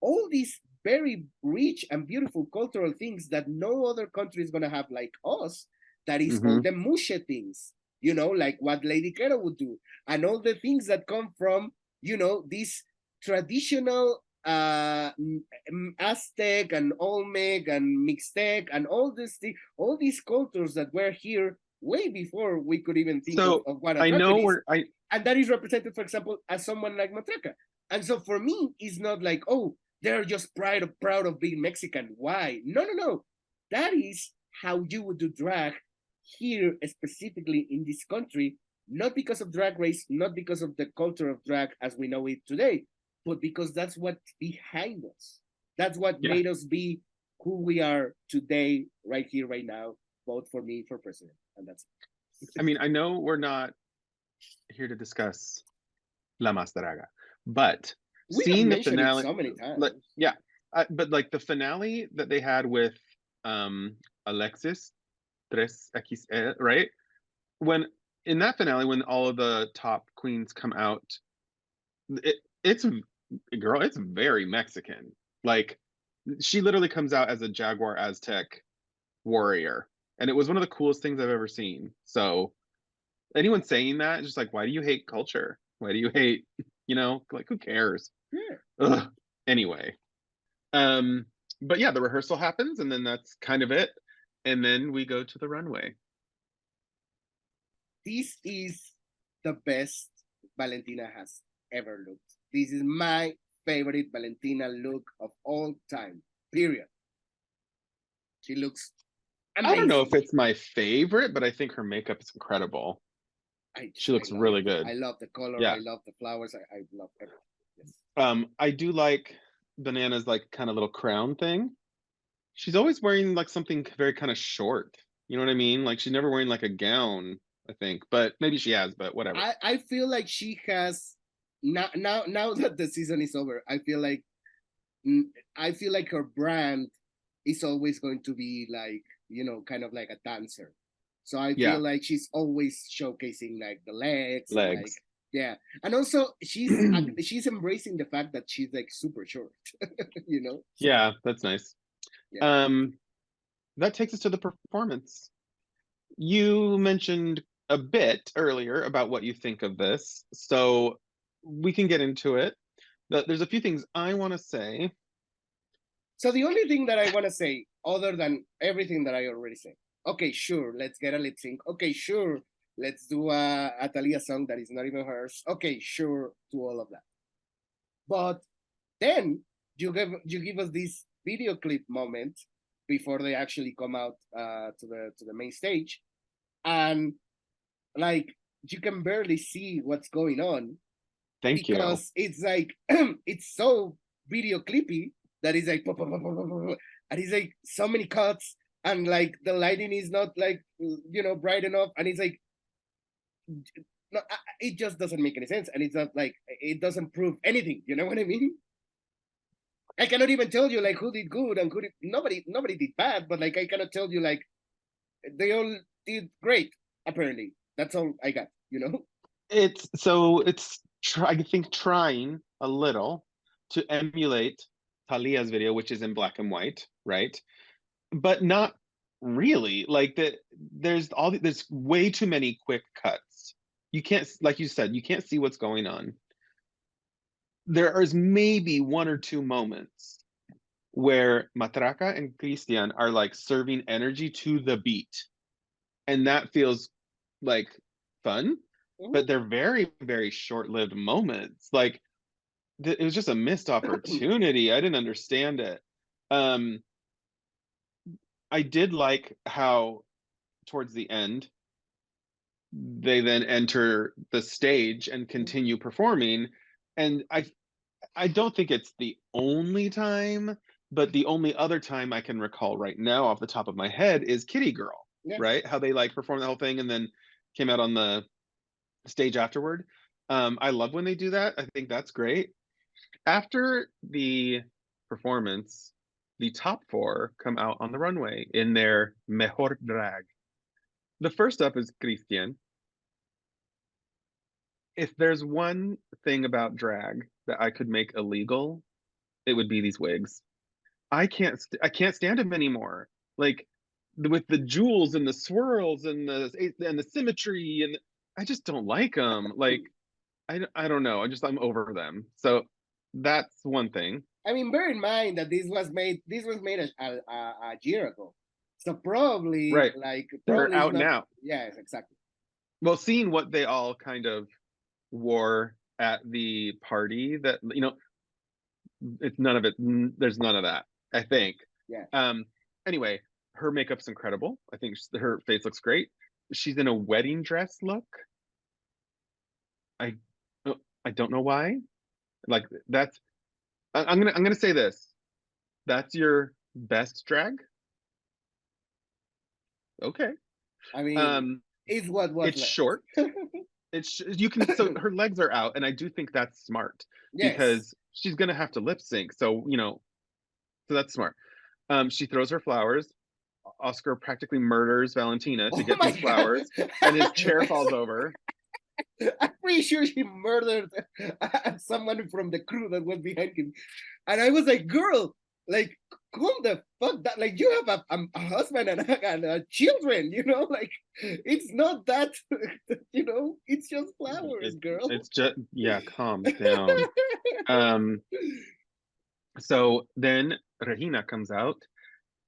all these very rich and beautiful cultural things that no other country is gonna have like us. That is all the mushe things, like what Lady Kero would do, and all the things that come from, this traditional Aztec and Olmec and Mixtec and all these cultures that were here way before we could even think of what a I drag know is. where And that is represented, for example, as someone like Matraca. And so for me, it's not like, oh, they're just proud of being Mexican. Why? No. That is how you would do drag here, specifically in this country, not because of Drag Race, not because of the culture of drag as we know it today, but because that's what's behind us. That's what made us be who we are today, right here, right now. Vote for me for president. And that's it. I mean, I know we're not here to discuss La Más Draga, but we seeing have the finale, it so many times. but like the finale that they had with Alexis 3XL, right? When in that finale, when all of the top queens come out, it's very Mexican. Like she literally comes out as a Jaguar Aztec warrior, and it was one of the coolest things I've ever seen. So anyone saying that is just like, why do you hate culture? Why do you hate, like who cares? Yeah. Ugh. Anyway, but yeah, the rehearsal happens, and then that's kind of it, and then we go to the runway. This is the best Valentina has ever looked. This is my favorite Valentina look of all time. Period. She looks amazing. I don't know if it's my favorite, but I think her makeup is incredible. She looks really good. I love the color. I love the flowers. I love everything. Yes. I do like Banana's like kind of little crown thing. She's always wearing like something very kind of short. You know what I mean? Like she's never wearing like a gown, I think, but maybe she has, but whatever. I feel like she has now that the season is over. I feel like her brand is always going to be like, kind of like a dancer. So I feel like she's always showcasing like the legs. And, like, yeah, and also she's embracing the fact that she's like super short. So, yeah, that's nice. Yeah. That takes us to the performance. You mentioned a bit earlier about what you think of this, so we can get into it. There's a few things I want to say. So the only thing that I want to say, other than everything that I already said, okay, sure, let's get a lip sync. Okay, sure, let's do a Thalia song that is not even hers. Okay, sure, do all of that. But then you give us this video clip moment before they actually come out to the main stage, and like you can barely see what's going on. Thank you. Because it's like it's so video clippy that is like and it's like so many cuts, and like the lighting is not like bright enough, and it's like no, it just doesn't make any sense, and it's not like it doesn't prove anything. You know what I mean? I cannot even tell you like who did good and who did nobody did bad, but like I cannot tell you like they all did great. Apparently, that's all I got. It's I think trying a little to emulate Thalia's video, which is in black and white, right? But not really. Like there's way too many quick cuts. You can't, like you said, you can't see what's going on. There is maybe one or two moments where Matraca and Christian are like serving energy to the beat, and that feels like fun. But they're very, very short-lived moments. Like it was just a missed opportunity. I didn't understand it. I did like how towards the end, they then enter the stage and continue performing. And I don't think it's the only time, but the only other time I can recall right now off the top of my head is Kitty Girl, Yeah. right? How they like performed the whole thing and then came out on the stage afterward. I love when they do that. I think that's great. After the performance, the top four come out on the runway in their mejor drag. The first up is Christian. If there's one thing about drag that I could make illegal, it would be these wigs. I can't stand them anymore. Like with the jewels and the swirls and the symmetry, and I just don't like them. Like I don't know. I'm over them. So that's one thing. I mean, bear in mind that this was made a year ago, so probably Right. They're probably it's out not. now. Yes, exactly. Well, seeing what they all kind of wore at the party, that it's none of it. There's none of that, I think. Yeah. Anyway, her makeup's incredible. I think her face looks great. She's in a wedding dress look. I I don't know why. Like that's I'm gonna say this. That's your best drag? Okay. I mean, it's what was It's left. short. You can, so her legs are out, and I do think that's smart Yes. because she's gonna have to lip sync. So so that's smart. She throws her flowers. Oscar practically murders Valentina to get my these flowers, and his chair falls over. I'm pretty sure she murdered someone from the crew that was behind him. And I was like, girl, like, calm the fuck down. Like, you have a husband and children, like, it's not that, it's just flowers, girl. It's just, yeah, calm down. So then Regina comes out,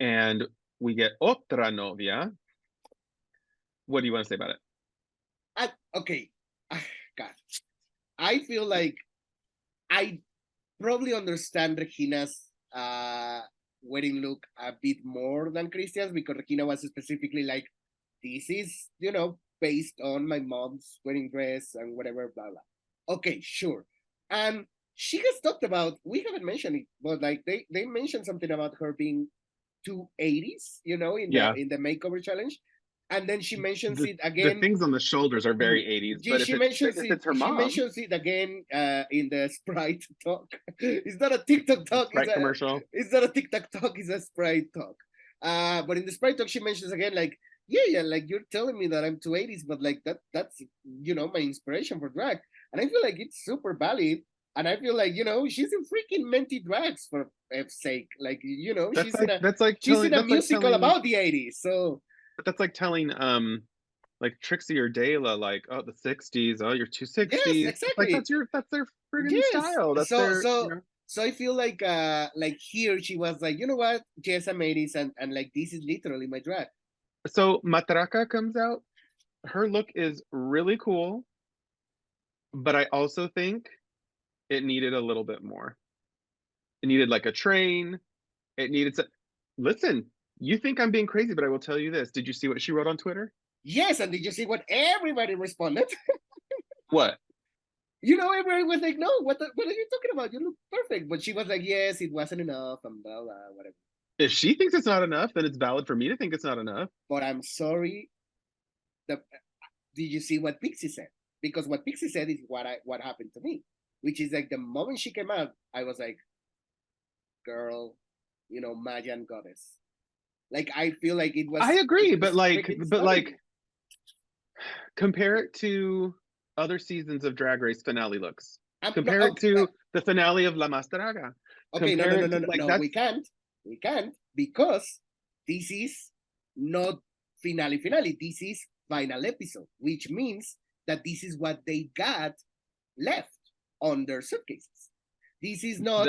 and we get otra novia. What do you want to say about it? Okay. God. I feel like I probably understand Regina's wedding look a bit more than Christian's, because Regina was specifically like, this is, based on my mom's wedding dress and whatever, blah, blah. Okay, sure. And she has talked about, we haven't mentioned it, but like they mentioned something about her being 280s, in the makeover challenge. And then she mentions it again. The things on the shoulders are very 80s, but she mentions it again in the Sprite talk. It's not a TikTok talk. Sprite commercial. It's not a TikTok talk. It's a Sprite talk. But in the Sprite talk, she mentions again, like, yeah, like, you're telling me that I'm 280s, but like that's my inspiration for drag, and I feel like it's super valid. And I feel like, she's in freaking Menti drags, for F's sake. Like, she's in a musical about the 80s. So that's like telling like Trixie or Dela, like, oh, the 60s, oh, you're 260s. Yes, exactly. Like that's their friggin' style. That's so I feel like here she was like, you know what? Yes, I'm 80s, and like, this is literally my drag. So Matraca comes out. Her look is really cool, but I also think it needed a little bit more. It needed like a train. It needed to listen. You think I'm being crazy, but I will tell you this. Did you see what she wrote on Twitter? Yes, and did you see what everybody responded? What? Everybody was like, no, what are you talking about? You look perfect. But she was like, yes, it wasn't enough, and blah, blah, whatever. If she thinks it's not enough, then it's valid for me to think it's not enough. But I'm sorry. Did you see what Pixie said? Because what Pixie said is what happened to me, which is like, the moment she came out, I was like, girl, Mayan goddess. Like, I feel like it was. I agree, but compare it to other seasons of Drag Race finale looks. Compare it to the finale of La Mas Draga. Okay, no, we can't, because this is not finale. This is final episode, which means that this is what they got left on their suitcases. This is not.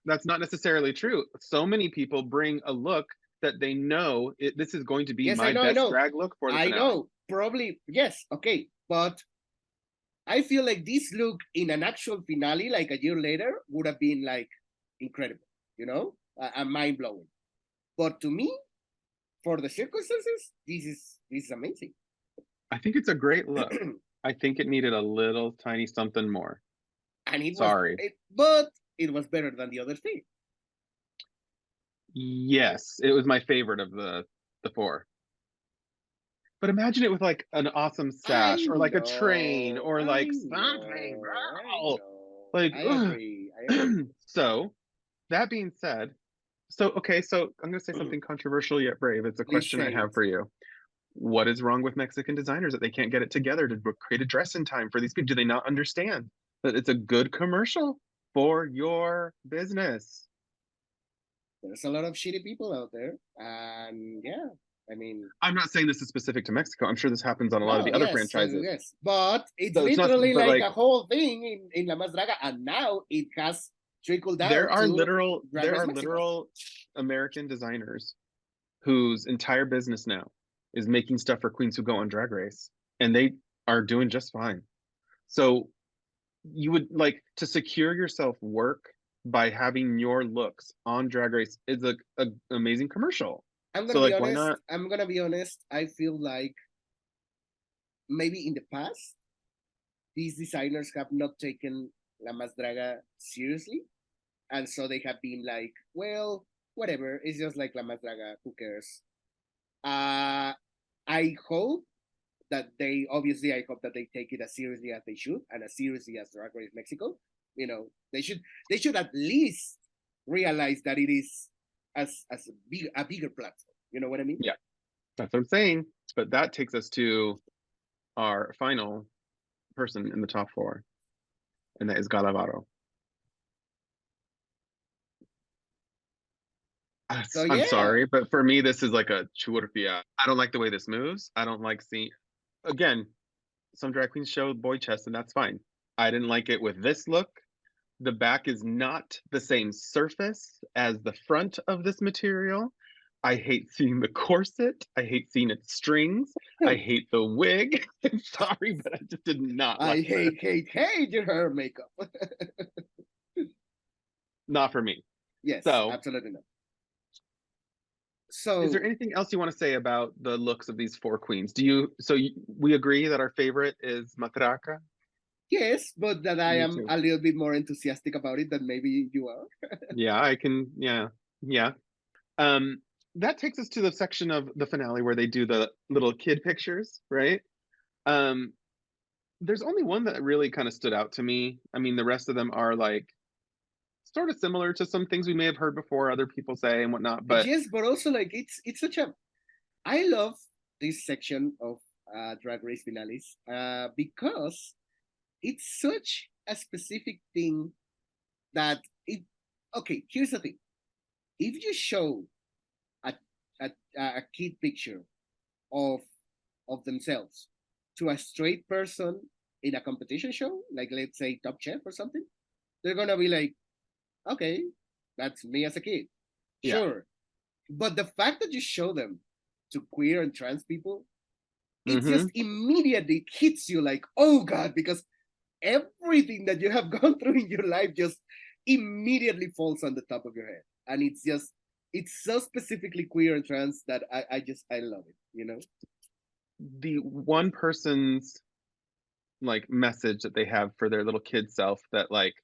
That's not necessarily true. So many people bring a look that they know this is going to be my best drag look for the finale. I know, probably, yes, okay, but I feel like this look in an actual finale, like a year later, would have been like incredible, and mind blowing. But to me, for the circumstances, this is this is amazing. I think it's a great look. I think it needed a little tiny something more. And Sorry. but it was better than the other thing. Yes, it was my favorite of the four. But imagine it with like an awesome sash or like a train or like something, girl. Like, I agree. I agree. so that being said, so okay, so I'm gonna say something controversial yet brave. It's a Please question I say it. have for you. What is wrong with Mexican designers that they can't get it together to create a dress in time for these people? Do they not understand that it's a good commercial for your business? There's a lot of shitty people out there, and yeah, I mean, I'm not saying this is specific to Mexico. I'm sure this happens on a lot of no, the other yes, franchises. yes, but it's So it's not, literally but like like a whole thing in La Más Draga, and now it has trickled down to Drag Race Mexico. American designers whose entire business now is making stuff for queens who go on Drag Race, and they are doing just fine. So you would like to secure yourself work by having your looks on Drag Race is a amazing commercial. I'm So gonna be like, why honest. not? I'm gonna be honest. I feel like maybe in the past these designers have not taken La Más Draga seriously, and so they have been like, well, whatever. It's just like La Más Draga. Who cares? I hope that they obviously I hope that they take it as seriously as they should and as seriously as Drag Race Mexico. You know, they should at least realize that it is as a bigger platform. You know what I mean? Yeah, that's what I'm saying. But that takes us to our final person in the top four, and that is Galavaro. So I'm yeah, sorry, but for me, this is like a churpia. I don't like the way this moves. I don't like seeing, again, some drag queens show boy chest, and that's fine. I didn't like it with this look. The back is not the same surface as the front of this material. I hate seeing the corset. I hate seeing its strings. I hate the wig. I'm sorry, but I just did not I like this. hate your hair makeup. Not for me. Yes, So, absolutely not. is there So anything else you want to say about the looks of these four queens? We agree that our favorite is Matraca? yes, but that I Me am too. a little bit more enthusiastic about it than maybe you are. Yeah, I can. Yeah, yeah. Um, that takes us to the section of the finale where they do the little kid pictures, right? Um, there's only one that really kind of stood out to me. I mean, the rest of them are like sort of similar to some things we may have heard before other people say and whatnot. But Yes, but also like it's such a I love this section of Drag Race finales because it's such a specific thing that it. Okay, here's the thing: if you show a a kid picture of of themselves to a straight person in a competition show, like let's say Top Chef or something, they're gonna be like, okay, that's me as a kid, yeah. sure. But the fact that you show them to queer and trans people, it Mm-hmm. just immediately hits you like, oh God, because everything that you have gone through in your life just immediately falls on the top of your head. And it's so specifically queer and trans that I love it, you know? The one person's like message that they have for their little kid self that like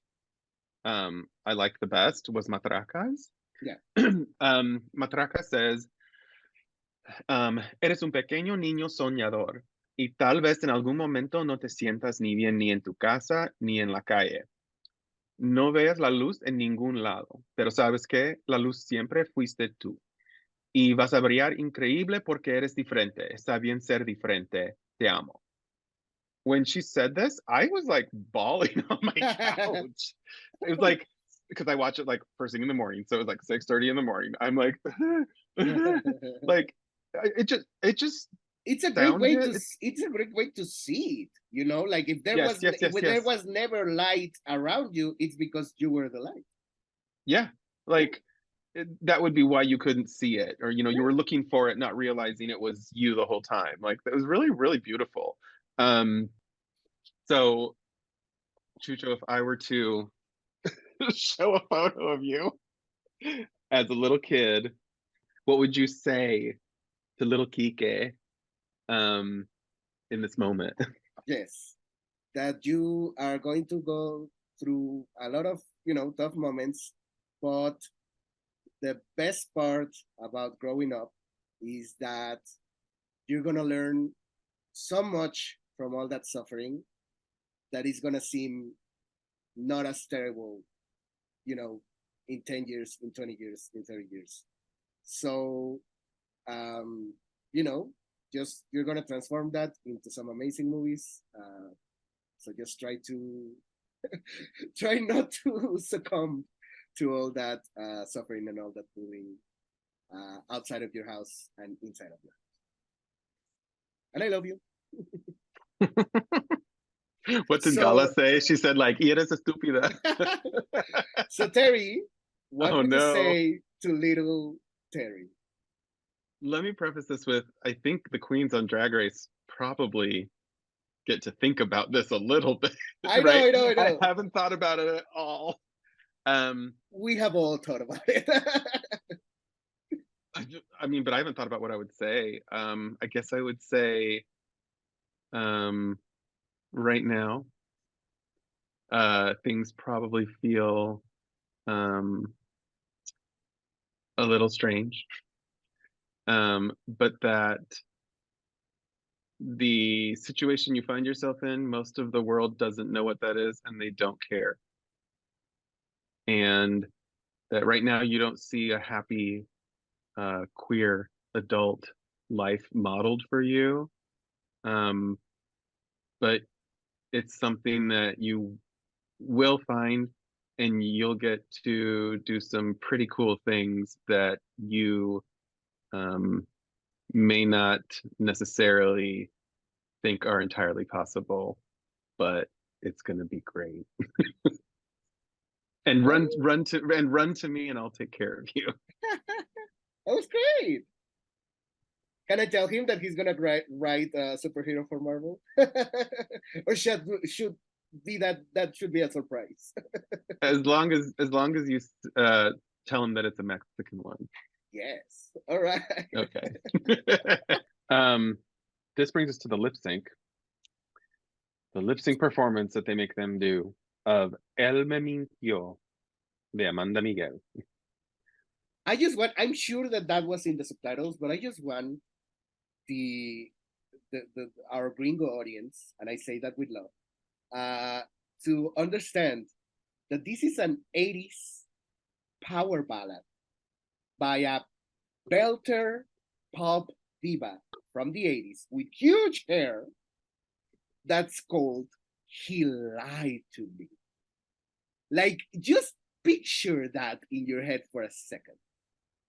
I like the best was Matraca's. Yeah. Matraca says, eres un pequeño niño soñador y tal vez en algún momento no te sientas ni bien ni en tu casa ni en la calle. No veas la luz en ningún lado, pero sabes que la luz siempre fuiste tú. Y vas a brillar increíble porque eres diferente. Está bien ser diferente. Te amo. When she said this, I was like bawling on my couch. It was like because I watch it like first thing in the morning, so it was like 6:30 in the morning. I'm like, like it just it's a great way sounded. to it's a great way to see it, you know, like Yes, yes, yes, if there yes, was never light around you, it's because you were the light. yeah. Yeah, Like that would be why you couldn't see it, or you yeah. were looking for it, not realizing it was you the whole time. Like that was really, really beautiful. Um, so Chucho, if I were to show a photo of you as a little kid, what would you say to little Kike? in this moment. Yes, that you are going to go through a lot of, tough moments, but the best part about growing up is that you're going to learn so much from all that suffering that is going to seem not as terrible, you know, in 10 years, in 20 years, in 30 years. So, um, you know, just you're going to transform that into some amazing movies. So just try to try not to succumb to all that suffering and all that bullying outside of your house and inside of your house. And I love you. What did Gala So, say? She said like, "Eres estúpida." so Terry, what Oh would you no. say to little Terry? Let me preface this with, I think the queens on Drag Race probably get to think about this a little bit, I know, right? I know, I I know. haven't thought about it at all. Um, We have all thought about it. I mean, but I haven't thought about what I would say. I guess I would say, um, right now, things probably feel um, a little strange, but that the situation you find yourself in, most of the world doesn't know what that is, and they don't care. And that right now you don't see a happy queer adult life modeled for you, um, but it's something that you will find, and you'll get to do some pretty cool things that you um, may not necessarily think are entirely possible, but it's going to be great. And Well, run to me, and I'll take care of you. that was great. Can I tell him that he's gonna write a superhero for Marvel, or should be that should be a surprise? As long as you uh, tell him that it's a Mexican one. Yes. All right. Okay. um, this brings us to the lip sync performance that they make them do of El Me Mintió de Amanda Miguel. I just want. I'm sure that was in the subtitles, but I just want the our gringo audience, and I say that with love, to understand that this is an 80s power ballad by a belter pop diva from the 80s with huge hair that's called He Lied to Me. Like, just picture that in your head for a second.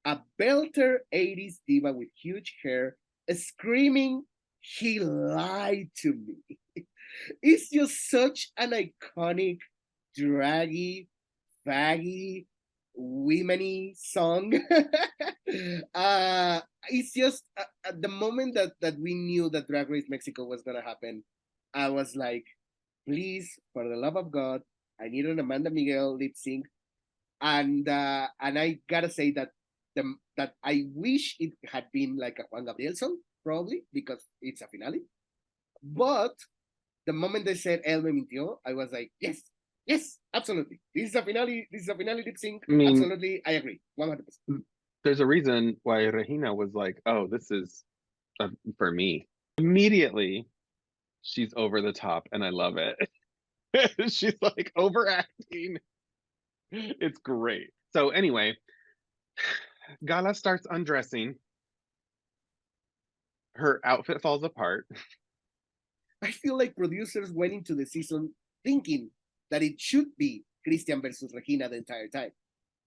A belter 80s diva with huge hair screaming, He lied to me. It's just such an iconic, draggy, faggy, womany song. It's just at the moment that we knew that Drag Race Mexico was gonna happen, I was like, please, for the love of God, I need an Amanda Miguel lip sync, and I gotta say that that I wish it had been like a Juan Gabriel song, probably because it's a finale. But the moment they said El Me Mintió, I was like, yes, yes, absolutely. This is a finale. This is a finale lip sync. I mean, Absolutely, I agree, 100%. there's a reason why Regina was like, "Oh, this is for me." Immediately, she's over the top, and I love it. She's like overacting. It's great. So anyway, Gala starts undressing. Her outfit falls apart. I feel like producers went into the season thinking that it should be Christian versus Regina the entire time,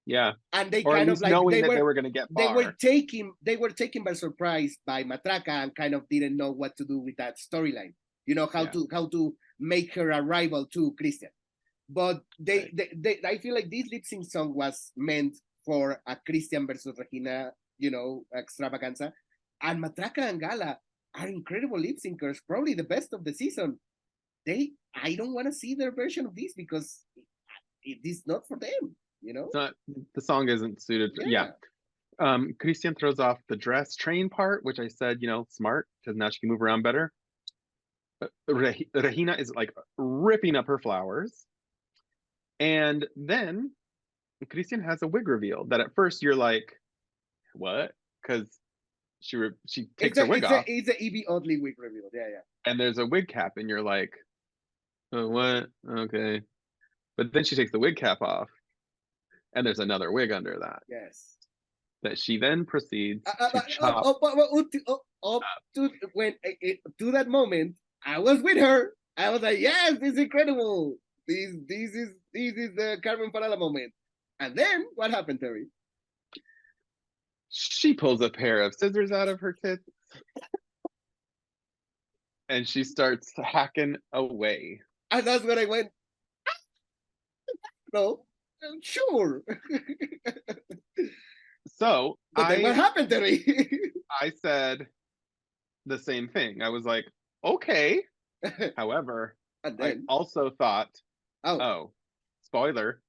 Yeah. and they Or at kind of least like knowing that they were going to get far. they were taken by surprise by Matraca and kind of didn't know what to do with that storyline. You know Yeah. how to make her a rival to Christian. But Right. I feel like this lip sync song was meant for a Christian versus Regina, extravaganza. And Matraca and Gala are incredible lip syncers, probably the best of the season. I don't want to see their version of this because it is not for them, you know? It's not, the song isn't suited. Yeah. Yeah. Christian throws off the dress train part, which I said, smart, because now she can move around better. Regina is like ripping up her flowers. And then Christian has a wig reveal that at first you're like, what? Because she takes her wig off It's a Evie Oddly wig reveal. Yeah, yeah. and there's a wig cap, and you're like, oh, what? Okay. But then she takes the wig cap off, and there's another wig under that. Yes. That she then proceeds to chop. Up to that moment, I was with her. I was like, yes, this is incredible. This is the Carmen Farala moment. And then what happened, Terry? She pulls a pair of scissors out of her tits and she starts hacking away. And that's when I went, no, sure. So but then what happened, Terry? I said the same thing. I was like, okay. However, I also thought, oh, spoiler,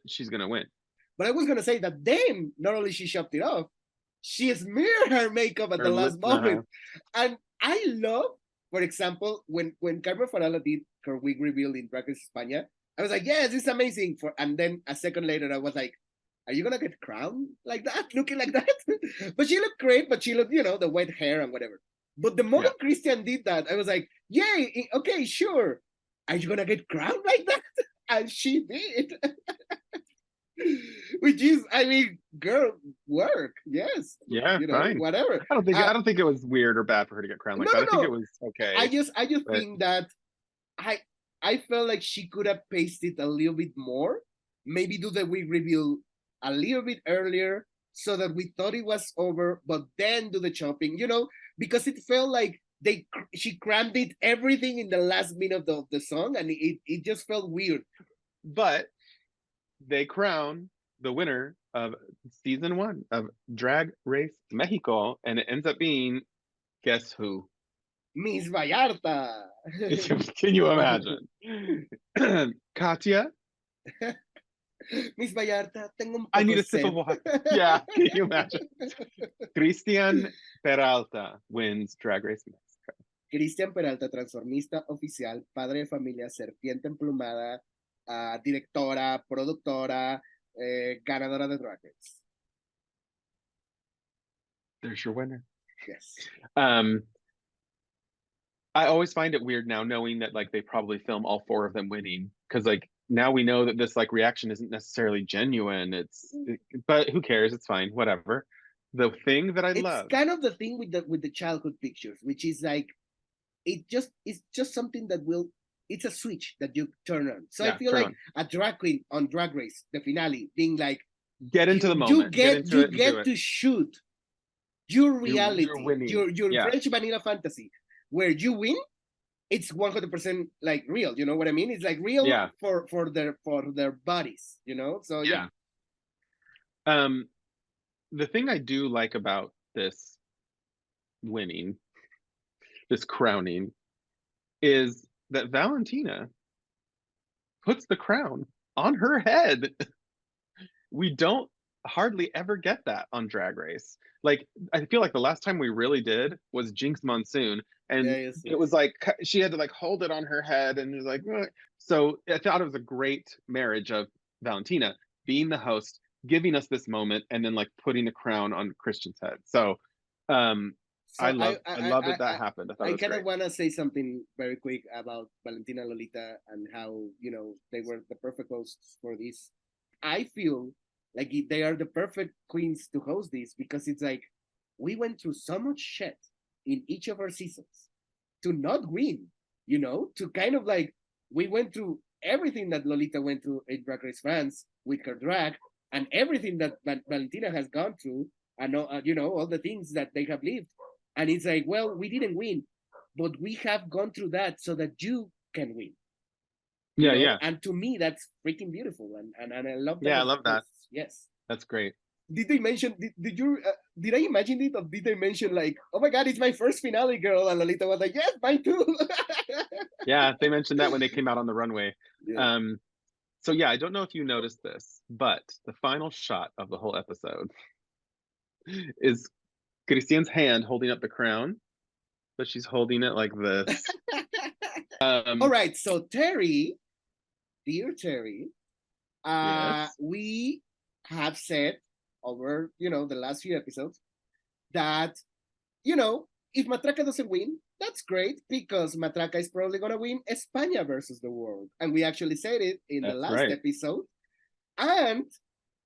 she's gonna win. But I was gonna say that then not only she chopped it off, she smeared her makeup at the last moment. And I love, for example, when Carmen Farala did her wig reveal in Drag Race España, I was like, yes, it's amazing. And then a second later, I was like, are you gonna get crowned like that, looking like that? But she looked great, but she looked, the wet hair and whatever. But the moment Christian did that, I was like, yay, okay, sure. Are you gonna get crowned like that? And she did. Which is, I mean, girl, work, yes. Yeah, fine. Whatever. I don't think it was weird or bad for her to get crowned like that. I think it was okay. I just think that I felt like she could have paced it a little bit more. Maybe do the wig reveal a little bit earlier so that we thought it was over, but then do the chopping, because it felt like she crammed it everything in the last minute of the song, and it just felt weird. But they crown the winner of season 1 of Drag Race Mexico, and it ends up being, guess who? Miss Vallarta. Can you imagine? Katya? Miss Vallarta, tengo un poco I need a sip of water. Yeah, can you imagine? Christian Peralta wins Drag Race Mexico. Christian Peralta, transformista oficial, padre de familia, serpiente emplumada, directora, productora, ganadora de Drag Race. There's your winner. Yes. I always find it weird now knowing that they probably film all 4 of them winning, because now we know that this reaction isn't necessarily genuine. But who cares? It's fine. Whatever. The thing that I love. It's kind of the thing with the childhood pictures, which is it's just something that it's a switch that you turn on. So I feel like a drag queen on Drag Race, the finale, being like, get into the moment. You get to shoot your reality, your French vanilla fantasy, where you win. It's 100% real. You know what I mean? It's real for their bodies. So yeah. The thing I do like about this winning, this crowning, is that Valentina puts the crown on her head. We don't hardly ever get that on Drag Race. I feel like the last time we really did was Jinx Monsoon, and it was she had to hold it on her head, and it was like, so I thought it was a great marriage of Valentina being the host, giving us this moment, and then putting the crown on Christian's head. So I love that happened. I kind of want to say something very quick about Valentina and Lolita and how they were the perfect hosts for this. I feel like they are the perfect queens to host this, because it's we went through so much shit in each of our seasons to not win, to kind of we went through everything that Lolita went through in Drag Race France with her drag, and everything that Valentina has gone through, and all the things that they have lived. And it's well, we didn't win, but we have gone through that so that you can win. Yeah. And to me, that's freaking beautiful, and I love that. Yeah, I love that. Yes, that's great. Did they mention? Did I imagine it, or did they mention oh my god, it's my first finale, girl? And Lolita was like, yes, mine too. Yeah, they mentioned that when they came out on the runway. Yeah. So yeah, I don't know if you noticed this, But the final shot of the whole episode is Christian's hand holding up the crown, but she's holding it like this. All right, so Terry, dear Terry, Yes. we have said over, the last few episodes that, if Matraca doesn't win, that's great because Matraca is probably going to win España versus the world. And we actually said it in the last episode. And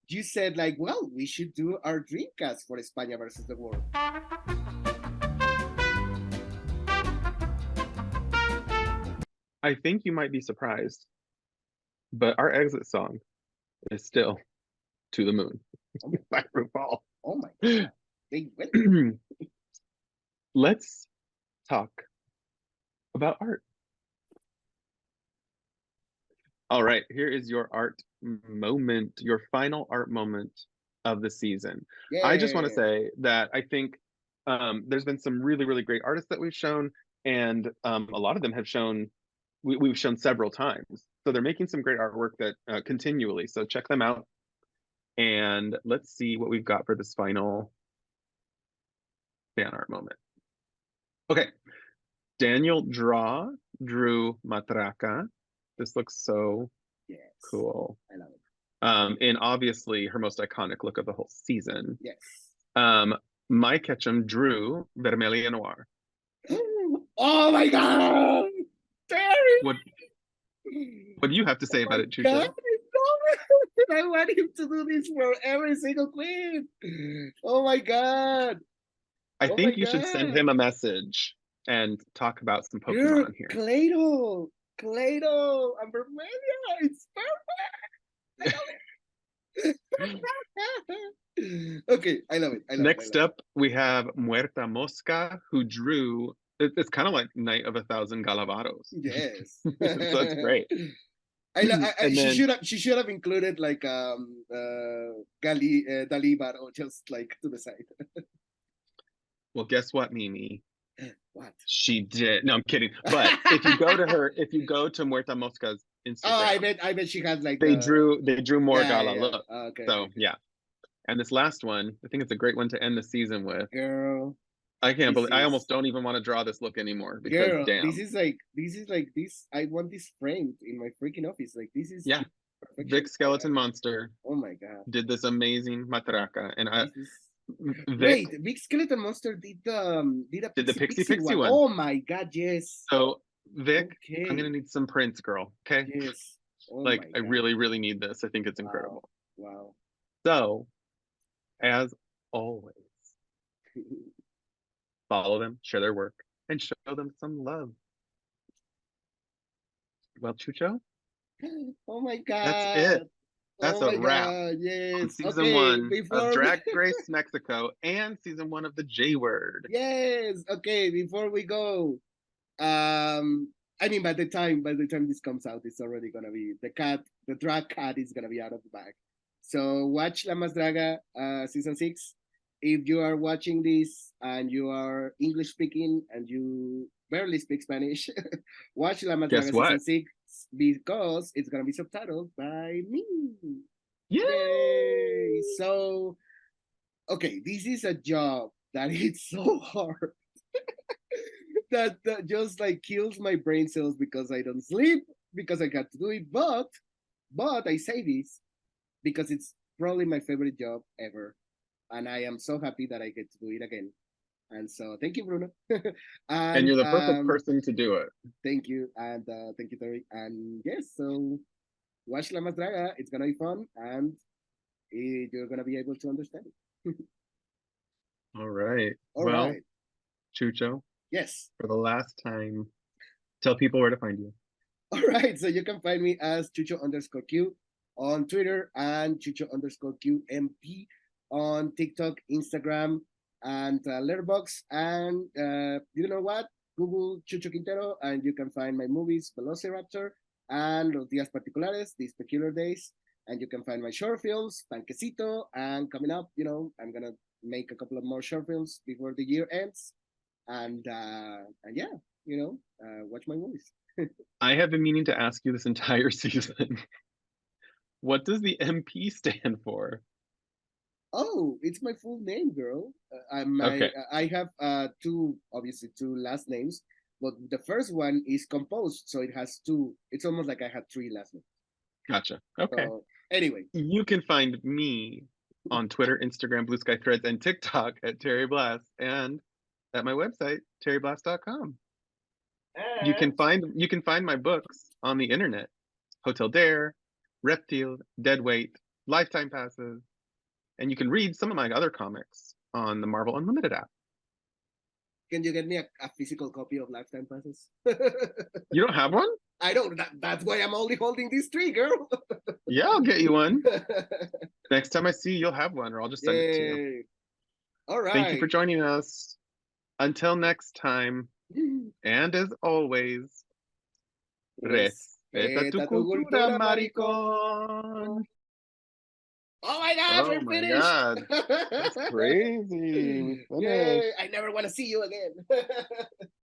you said, like, well, we should do our Dreamcast for España versus the world. I think you might be surprised, but our exit song is still To the Moon by RuPaul. Oh my God. They win. Let's talk about art. All right, here is your art moment, your final art moment of the season. Yeah. I just want to say that I think there's been some really, really great artists that we've shown, and a lot of them have shown, we've shown several times. So they're making some great artwork that continually, so check them out. And let's see what we've got for this final fan art moment. Okay, Daniel drew Matraca. This looks so cool. I love it. And obviously her most iconic look of the whole season. Yes. Mike Ketchum drew Vermelia Noir. Oh my God! Terry! What do you have to say about it, Chucho? I want him to do this for every single queen. Oh my God! I think you should send him a message and talk about some Pokemon here. Clado and Vermelia, it's perfect. Okay, I love it. Next up, we have Muerta Mosca, who drew. It's kind of like Night of 1,000 Galabaros. Yes, so that's great. She should have included like Dalibaro just like to the side. Well, guess what, Mimi? What? She did. No, I'm kidding. But if you go to Muerta Mosca's Instagram, I bet she has like they drew more Gala. Yeah. Look. Okay. So yeah. And this last one, I think it's a great one to end the season with. Girl. I can't believe I almost don't even want to draw this look anymore because girl, damn. This is like this. I want this framed in my freaking office. Like this is Vic Skeleton Monster. Oh my God. Did this amazing matraca. And Wait, Big Skeleton Monster did the Pixie one. Oh my God, yes. So Vic, I'm gonna need some prints, girl. Okay. Yes. Oh I really, really need this. I think it's incredible. Wow. So, as always, follow them, share their work, and show them some love. Well, Chucho. Oh my God. That's it. That's a wrap. God, yes. On season 1 of Drag Race Mexico and season 1 of TheJWord. Yes. Okay. Before we go, I mean, by the time this comes out, it's already gonna be the drag cat is gonna be out of the bag. So watch La Más Draga season 6. If you are watching this and you are English speaking and you barely speak Spanish, watch La Más Draga season 6 because it's gonna be subtitled by me. Yay! So, okay, this is a job that it's so hard that just like kills my brain cells because I don't sleep because I got to do it. But I say this because it's probably my favorite job ever. And I am so happy that I get to do it again. And so thank you, Bruno. and you're the perfect person to do it. Thank you. And thank you, Terry. And yes, so watch La Más Draga. It's going to be fun. And you're going to be able to understand it. All right. Well, Chucho. Yes. For the last time, tell people where to find you. All right. So you can find me as Chucho_Q on Twitter and Chucho_QMP on TikTok, Instagram, and Letterboxd. And you know what? Google Chucho Quintero, and you can find my movies, Velociraptor and Los Días Particulares, These Peculiar Days. And you can find my short films, Panquecito, and coming up, I'm going to make a couple of more short films before the year ends. And yeah, watch my movies. I have been meaning to ask you this entire season. What does the MP stand for? Oh, it's my full name, girl. Okay, I have two, obviously two last names, but the first one is composed, so it has two. It's almost like I had three last names. gotcha. Okay. So anyway, You can find me on Twitter, Instagram, Blue Sky Threads, and TikTok at Terry Blast and at my website, terryblast.com. and You can find my books on the internet. Hotel Dare, Reptile, Deadweight, Lifetime Passes, and you can read some of my other comics on the Marvel Unlimited app. can you get me a physical copy of Lifetime Passes? You don't have one? I don't. That's why I'm only holding these three, girl. Yeah, I'll get you one. Next time I see you, you'll have one, or I'll just send it to you. Yay! All Thank you for right. joining us. Until next time, and as always, respeta tu Respeta tu cultura, cultura, maricón. maricón. Oh my gosh, Oh we're my finished! God, that's crazy. We Yay! finished. I never want to see you again.